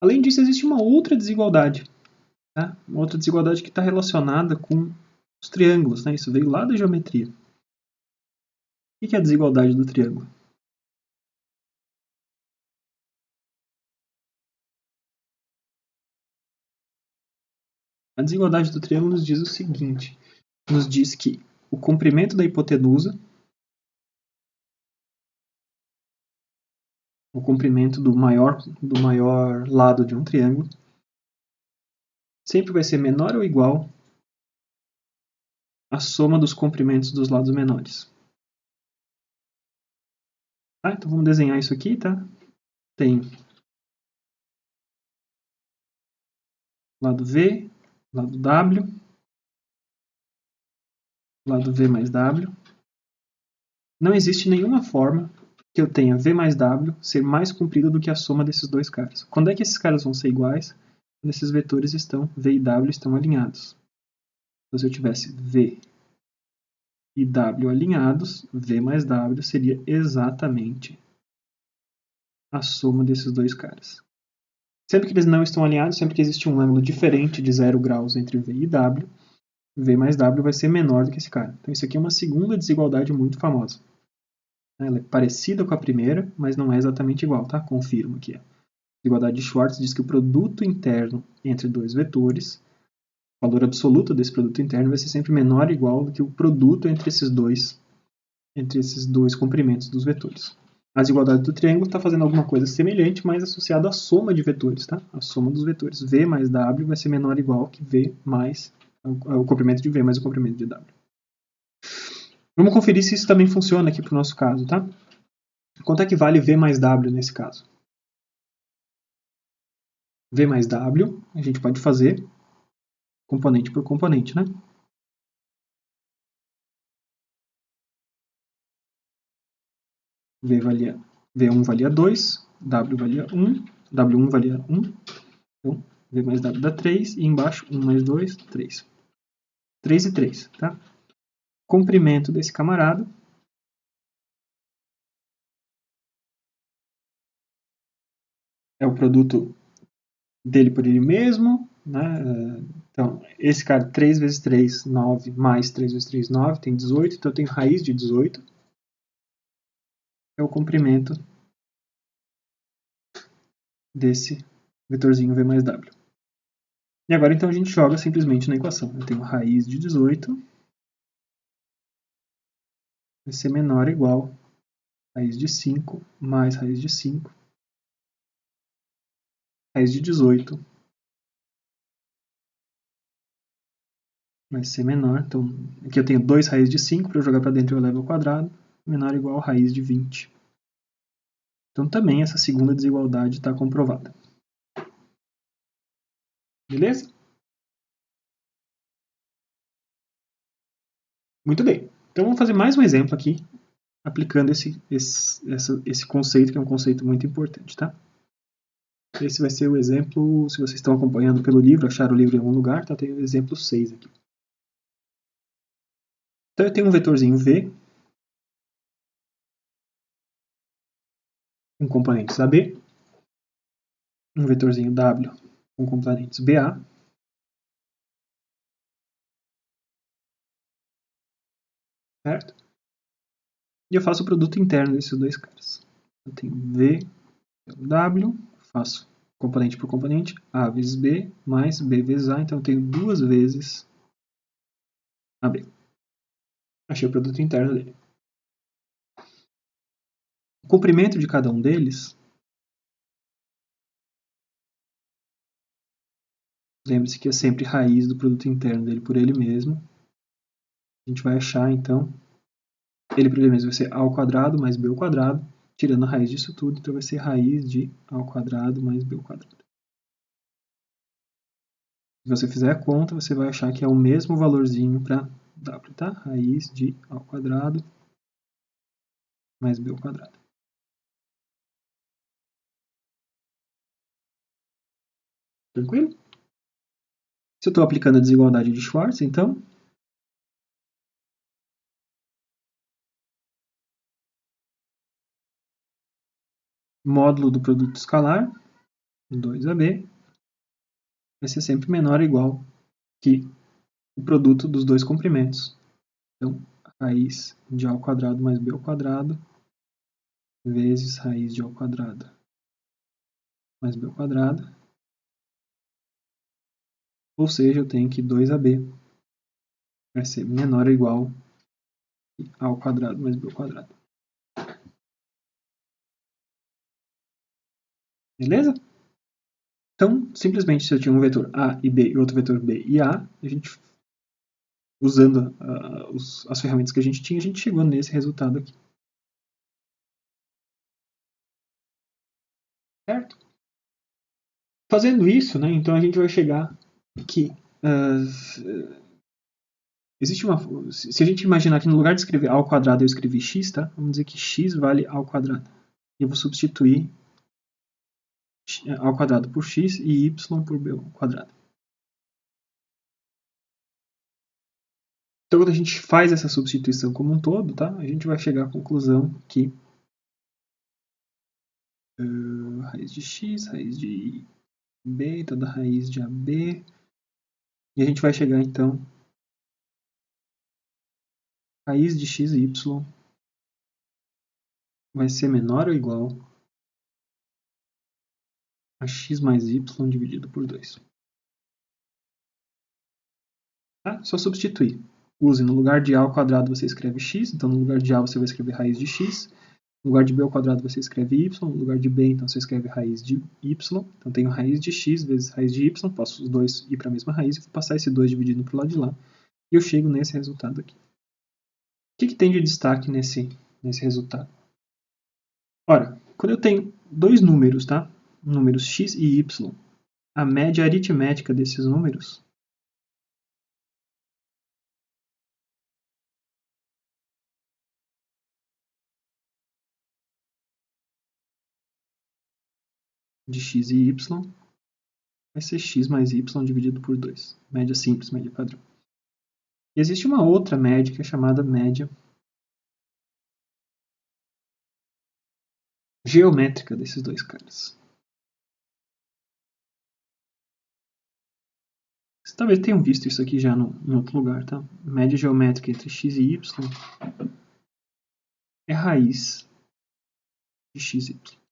Além disso, existe uma outra desigualdade. Tá? Uma outra desigualdade que está relacionada com os triângulos. Né? Isso veio lá da geometria. O que é a desigualdade do triângulo? A desigualdade do triângulo nos diz o seguinte. Nos diz que o comprimento da hipotenusa, o comprimento do maior lado de um triângulo, sempre vai ser menor ou igual à soma dos comprimentos dos lados menores. Tá? Então vamos desenhar isso aqui, tá? Tem lado V, lado W, lado V mais W. Não existe nenhuma forma que eu tenha V mais W ser mais comprido do que a soma desses dois caras. Quando é que esses caras vão ser iguais? Quando esses vetores V e W estão alinhados. Então, se eu tivesse V e W alinhados, V mais W seria exatamente a soma desses dois caras. Sempre que eles não estão alinhados, sempre que existe um ângulo diferente de 0 graus entre V e W, V mais W vai ser menor do que esse cara. Então isso aqui é uma segunda desigualdade muito famosa. Ela é parecida com a primeira, mas não é exatamente igual, tá? Confirmo aqui. A desigualdade de Schwartz diz que o produto interno entre dois vetores, o valor absoluto desse produto interno vai ser sempre menor ou igual do que o produto entre esses dois comprimentos dos vetores. A desigualdade do triângulo está fazendo alguma coisa semelhante, mas associada à soma de vetores, tá? A soma dos vetores. V mais W vai ser menor ou igual que V mais o comprimento de V mais o comprimento de W. Vamos conferir se isso também funciona aqui para o nosso caso, tá? Quanto é que vale V mais W nesse caso? V mais W, a gente pode fazer componente por componente, né? V1 valia 2, W valia 1, W1 valia 1, então V mais W dá 3, e embaixo 1 mais 2, 3. 3 e 3, tá? Comprimento desse camarada é o produto dele por ele mesmo, né? Então, esse cara, 3 vezes 3, 9, mais 3 vezes 3, 9, tem 18, então eu tenho raiz de 18. É o comprimento desse vetorzinho V mais W. E agora, então, a gente joga simplesmente na equação. Eu tenho raiz de 18 vai ser menor ou igual a raiz de 5 mais raiz de 5. Raiz de 18 vai ser menor. Então, aqui eu tenho 2 raiz de 5, para eu jogar para dentro eu levo ao quadrado. Menor ou igual a raiz de 20. Então, também essa segunda desigualdade está comprovada. Beleza? Muito bem. Então, vamos fazer mais um exemplo aqui, aplicando esse conceito, que é um conceito muito importante, tá? Esse vai ser o exemplo, se vocês estão acompanhando pelo livro, acharam o livro em algum lugar, tá? Tem o exemplo 6 aqui. Então, eu tenho um vetorzinho V, com componentes AB, um vetorzinho W com componentes BA, certo? E eu faço o produto interno desses dois caras. Eu tenho V W, faço componente por componente, A vezes B, mais B vezes A, então eu tenho 2 vezes AB. Achei o produto interno dele. O comprimento de cada um deles Lembre-se que é sempre raiz do produto interno dele por ele mesmo. A gente vai achar, então, ele por ele mesmo vai ser a ao quadrado mais b ao quadrado, tirando a raiz disso tudo, então vai ser raiz de a ao quadrado mais b ao quadrado. Se você fizer a conta, você vai achar que é o mesmo valorzinho para w, tá? Raiz de a ao quadrado mais b ao quadrado. Tranquilo? Se eu estou aplicando a desigualdade de Schwarz, então, módulo do produto escalar, 2AB, vai ser sempre menor ou igual que o produto dos dois comprimentos. Então, raiz de a ao quadrado mais b ao quadrado vezes raiz de a ao quadrado mais b ao quadrado. Ou seja, eu tenho que 2AB vai ser menor ou igual que a ao quadrado mais b ao quadrado. Beleza? Então, simplesmente, se eu tinha um vetor A e B e outro vetor B e A, a gente, usando as ferramentas que a gente tinha, a gente chegou nesse resultado aqui. Certo? Fazendo isso, né, então a gente vai chegar que existe uma... Se a gente imaginar que no lugar de escrever a ao quadrado eu escrevi x, tá? Vamos dizer que x vale a ao quadrado. E eu vou substituir a ao quadrado por x e y por b ao quadrado. Então, quando a gente faz essa substituição como um todo, tá? A gente vai chegar à conclusão que raiz de x, raiz de b, toda raiz de AB. E a gente vai chegar, então, raiz de x e y vai ser menor ou igual a x mais y dividido por 2. Tá? Só substituir. Use, no lugar de a ao quadrado você escreve x, então no lugar de a você vai escrever raiz de x. No lugar de b ao quadrado você escreve y, no lugar de b então você escreve raiz de y. Então tenho raiz de x vezes raiz de y, posso os dois ir para a mesma raiz e vou passar esse 2 dividindo para o lado de lá. E eu chego nesse resultado aqui. O que tem de destaque nesse resultado? Ora, quando eu tenho dois números, tá? Números x e y, a média aritmética desses números de x e y vai ser x mais y dividido por 2. Média simples, média padrão. E existe uma outra média que é chamada média geométrica desses dois caras. Vocês talvez tenham visto isso aqui já em outro lugar, tá? Média geométrica entre x e y é raiz de x e y.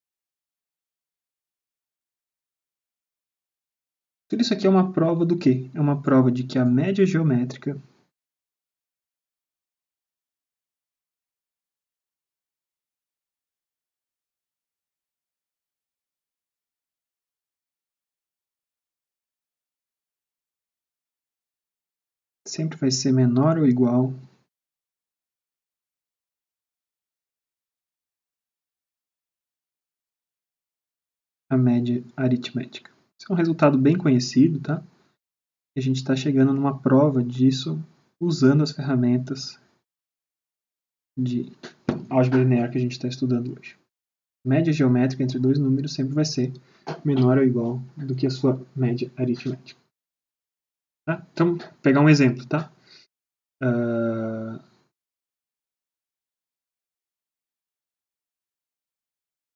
Tudo isso aqui é uma prova do quê? É uma prova de que a média geométrica sempre vai ser menor ou igual à média aritmética. Isso é um resultado bem conhecido, tá? E a gente está chegando numa prova disso usando as ferramentas de álgebra linear que a gente está estudando hoje. Média geométrica entre dois números sempre vai ser menor ou igual do que a sua média aritmética. Tá? Então, vou pegar um exemplo, tá?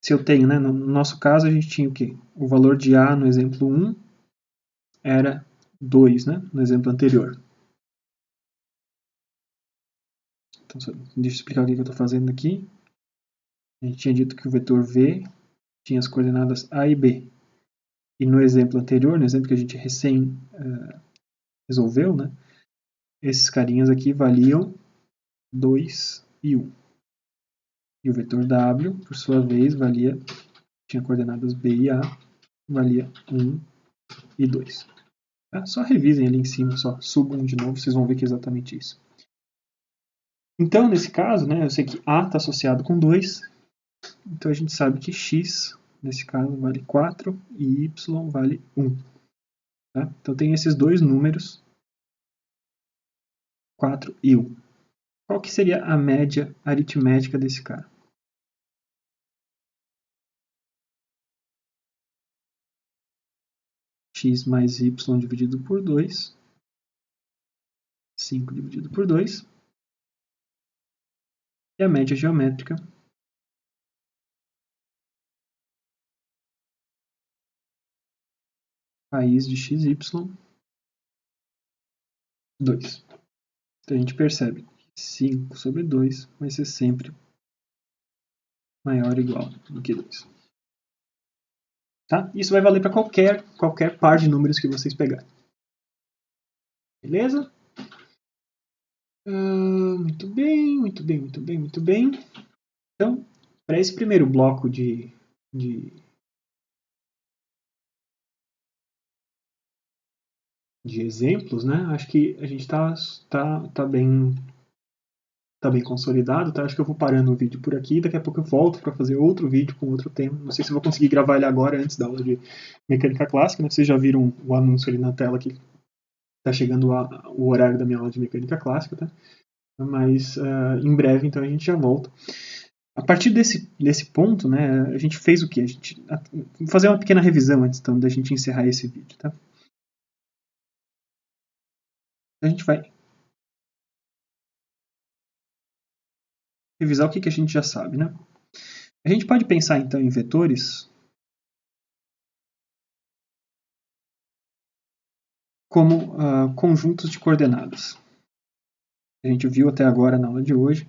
Se eu tenho, né, no nosso caso, a gente tinha o quê? O valor de A no exemplo 1 era 2, né, no exemplo anterior. Então, deixa eu explicar o que eu estou fazendo aqui. A gente tinha dito que o vetor V tinha as coordenadas A e B. E no exemplo anterior, no exemplo que a gente recém resolveu, né, esses carinhas aqui valiam 2 e 1. E o vetor W, por sua vez, tinha coordenadas B e A, valia 1 e 2. Tá? Só revisem ali em cima, só subam de novo, vocês vão ver que é exatamente isso. Então, nesse caso, né, eu sei que A está associado com 2, então a gente sabe que X, nesse caso, vale 4 e Y vale 1. Tá? Então tem esses dois números, 4 e 1. Qual que seria a média aritmética desse cara? X mais Y dividido por 2, 5 dividido por 2, e a média geométrica raiz de xy, 2. Então a gente percebe que 5 sobre 2 vai ser sempre maior ou igual do que 2. Tá? Isso vai valer para qualquer par de números que vocês pegarem. Beleza? Muito bem, muito bem, muito bem, muito bem. Então, para esse primeiro bloco de exemplos, né? Acho que a gente está bem consolidado, tá? Acho que eu vou parando o vídeo por aqui. Daqui a pouco eu volto para fazer outro vídeo com outro tema. Não sei se eu vou conseguir gravar ele agora, antes da aula de mecânica clássica, né? Vocês já viram o anúncio ali na tela que está chegando o horário da minha aula de mecânica clássica, tá? Mas em breve, então, a gente já volta. A partir desse ponto, né, a gente fez o quê? Vou fazer uma pequena revisão antes então, da gente encerrar esse vídeo, tá? A gente vai revisar o que a gente já sabe, né? A gente pode pensar então em vetores como conjuntos de coordenadas. A gente viu até agora na aula de hoje.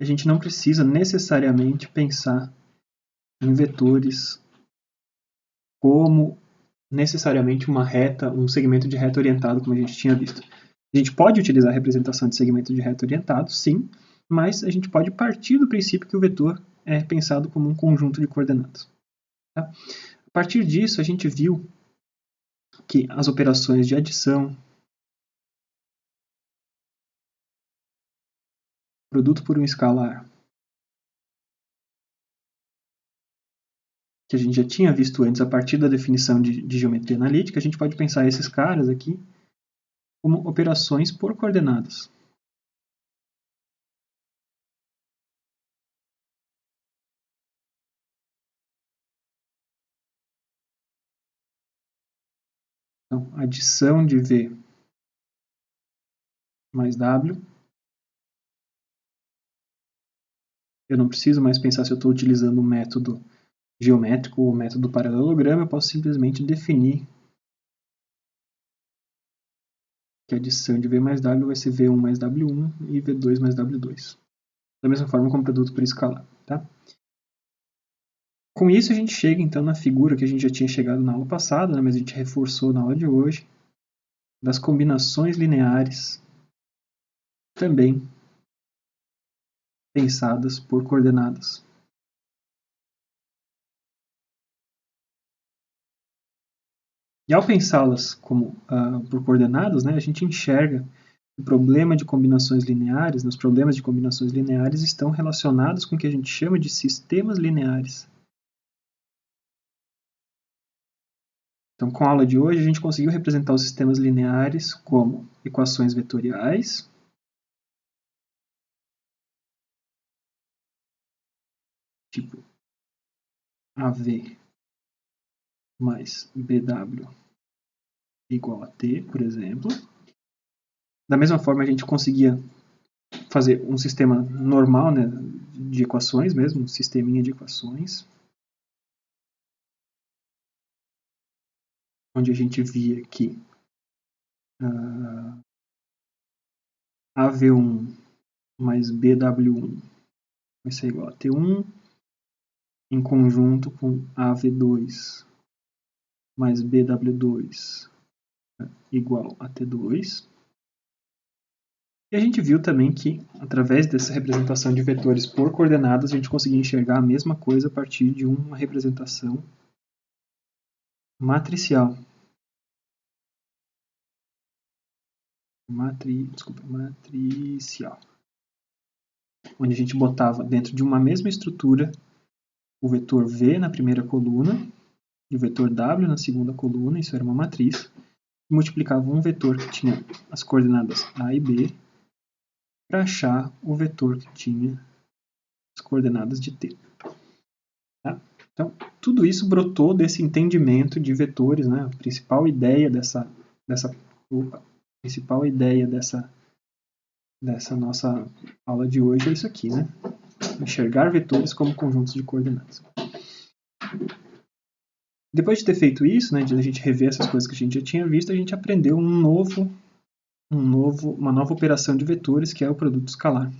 A gente não precisa necessariamente pensar em vetores como necessariamente uma reta, um segmento de reta orientado, como a gente tinha visto. A gente pode utilizar a representação de segmento de reta orientado, sim, mas a gente pode partir do princípio que o vetor é pensado como um conjunto de coordenadas. Tá? A partir disso, a gente viu que as operações de adição, produto por um escalar, que a gente já tinha visto antes a partir da definição de geometria analítica, a gente pode pensar esses caras aqui como operações por coordenadas. Então, adição de V mais W. Eu não preciso mais pensar se eu estou utilizando um método geométrico ou o método paralelogramo, eu posso simplesmente definir que a adição de V mais W vai ser V1 mais W1 e V2 mais W2. Da mesma forma como produto por escalar. Tá? Com isso a gente chega então na figura que a gente já tinha chegado na aula passada, né, mas a gente reforçou na aula de hoje, das combinações lineares também pensadas por coordenadas. E ao pensá-las como por coordenadas, né, a gente enxerga que o problema de combinações lineares, os problemas de combinações lineares estão relacionados com o que a gente chama de sistemas lineares. Então, com a aula de hoje, a gente conseguiu representar os sistemas lineares como equações vetoriais, tipo AV mais BW igual a T, por exemplo. Da mesma forma, a gente conseguia fazer um sistema normal, né, de equações mesmo, um sisteminha de equações, onde a gente via que AV1 mais BW1 vai ser igual a T1, em conjunto com AV2 mais BW2 igual a T2. E a gente viu também que, através dessa representação de vetores por coordenadas, a gente conseguia enxergar a mesma coisa a partir de uma representação matricial. matricial. Onde a gente botava dentro de uma mesma estrutura o vetor V na primeira coluna e o vetor W na segunda coluna, isso era uma matriz, e multiplicava um vetor que tinha as coordenadas A e B para achar o vetor que tinha as coordenadas de T. Tá? Então, tudo isso brotou desse entendimento de vetores, né? A principal ideia dessa nossa aula de hoje é isso aqui, né? Enxergar vetores como conjuntos de coordenadas. Depois de ter feito isso, né, de a gente rever essas coisas que a gente já tinha visto, a gente aprendeu uma nova operação de vetores, que é o produto escalar.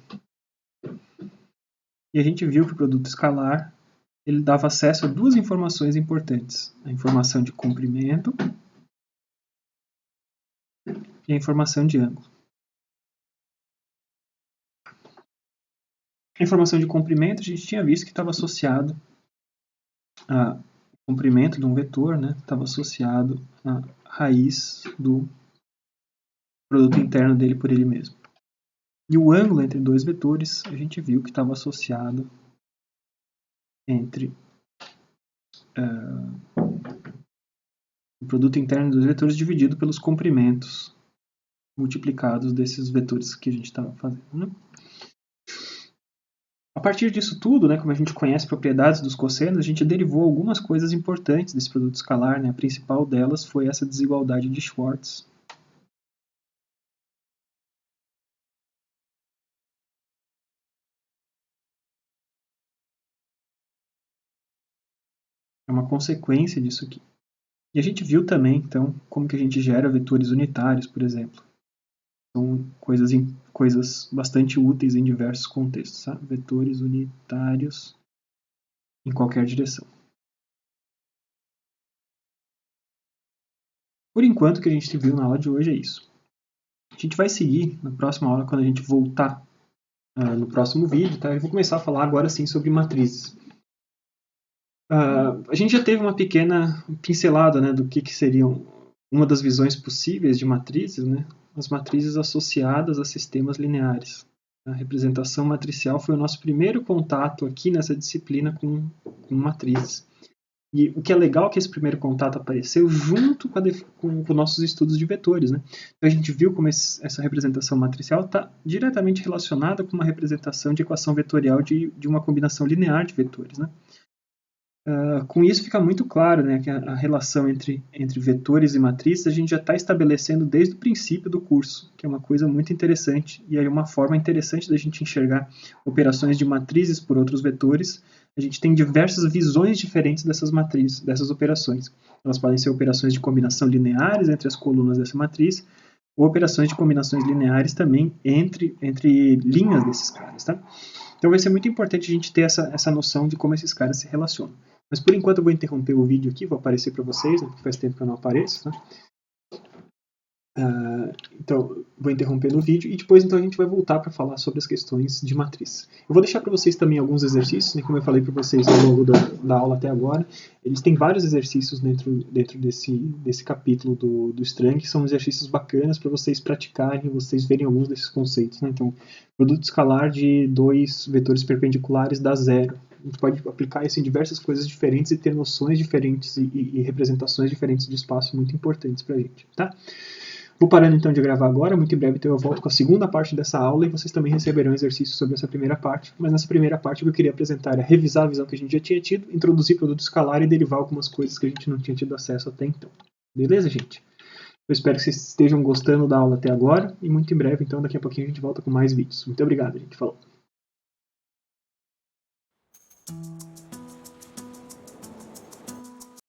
E a gente viu que o produto escalar ele dava acesso a duas informações importantes: a informação de comprimento e a informação de ângulo. A informação de comprimento a gente tinha visto que estava associado a comprimento de um vetor, né, estava associado à raiz do produto interno dele por ele mesmo. E o ângulo entre dois vetores, a gente viu que estava associado entre o produto interno dos vetores dividido pelos comprimentos multiplicados desses vetores que a gente estava fazendo. Né? A partir disso tudo, né, como a gente conhece propriedades dos cossenos, a gente derivou algumas coisas importantes desse produto escalar. Né? A principal delas foi essa desigualdade de Schwartz. É uma consequência disso aqui. E a gente viu também, então, como que a gente gera vetores unitários, por exemplo. São coisas bastante úteis em diversos contextos. Sabe? Vetores unitários em qualquer direção. Por enquanto, o que a gente viu na aula de hoje é isso. A gente vai seguir na próxima aula, quando a gente voltar no próximo vídeo. Tá? Eu vou começar a falar agora sim sobre matrizes. A gente já teve uma pequena pincelada, né, do que seriam uma das visões possíveis de matrizes, né, as matrizes associadas a sistemas lineares. A representação matricial foi o nosso primeiro contato aqui nessa disciplina com matrizes. E o que é legal é que esse primeiro contato apareceu junto com nossos estudos de vetores. Né? Então a gente viu como essa representação matricial está diretamente relacionada com uma representação de equação vetorial de uma combinação linear de vetores. Né? Com isso fica muito claro, né, que a relação entre vetores e matrizes a gente já está estabelecendo desde o princípio do curso, que é uma coisa muito interessante e é uma forma interessante da gente enxergar operações de matrizes por outros vetores. A gente tem diversas visões diferentes dessas matrizes, dessas operações. Elas podem ser operações de combinação lineares entre as colunas dessa matriz, ou operações de combinações lineares também entre linhas desses caras. Tá? Então vai ser muito importante a gente ter essa noção de como esses caras se relacionam. Mas por enquanto eu vou interromper o vídeo aqui, vou aparecer para vocês, né, porque faz tempo que eu não apareço. Né? Então, vou interromper no vídeo e depois então a gente vai voltar para falar sobre as questões de matriz. Eu vou deixar para vocês também alguns exercícios, né, como eu falei para vocês ao longo da aula até agora. Eles têm vários exercícios dentro desse capítulo do Strang, que são exercícios bacanas para vocês praticarem, vocês verem alguns desses conceitos. Né? Então, produto escalar de dois vetores perpendiculares dá zero. A gente pode aplicar isso em diversas coisas diferentes e ter noções diferentes e representações diferentes de espaço muito importantes para a gente. Tá? Vou parando então de gravar agora, muito em breve então eu volto com a segunda parte dessa aula e vocês também receberão exercícios sobre essa primeira parte, mas nessa primeira parte o que eu queria apresentar é revisar a visão que a gente já tinha tido, introduzir produto escalar e derivar algumas coisas que a gente não tinha tido acesso até então. Beleza, gente? Eu espero que vocês estejam gostando da aula até agora e muito em breve, então daqui a pouquinho a gente volta com mais vídeos. Muito obrigado, gente. Falou!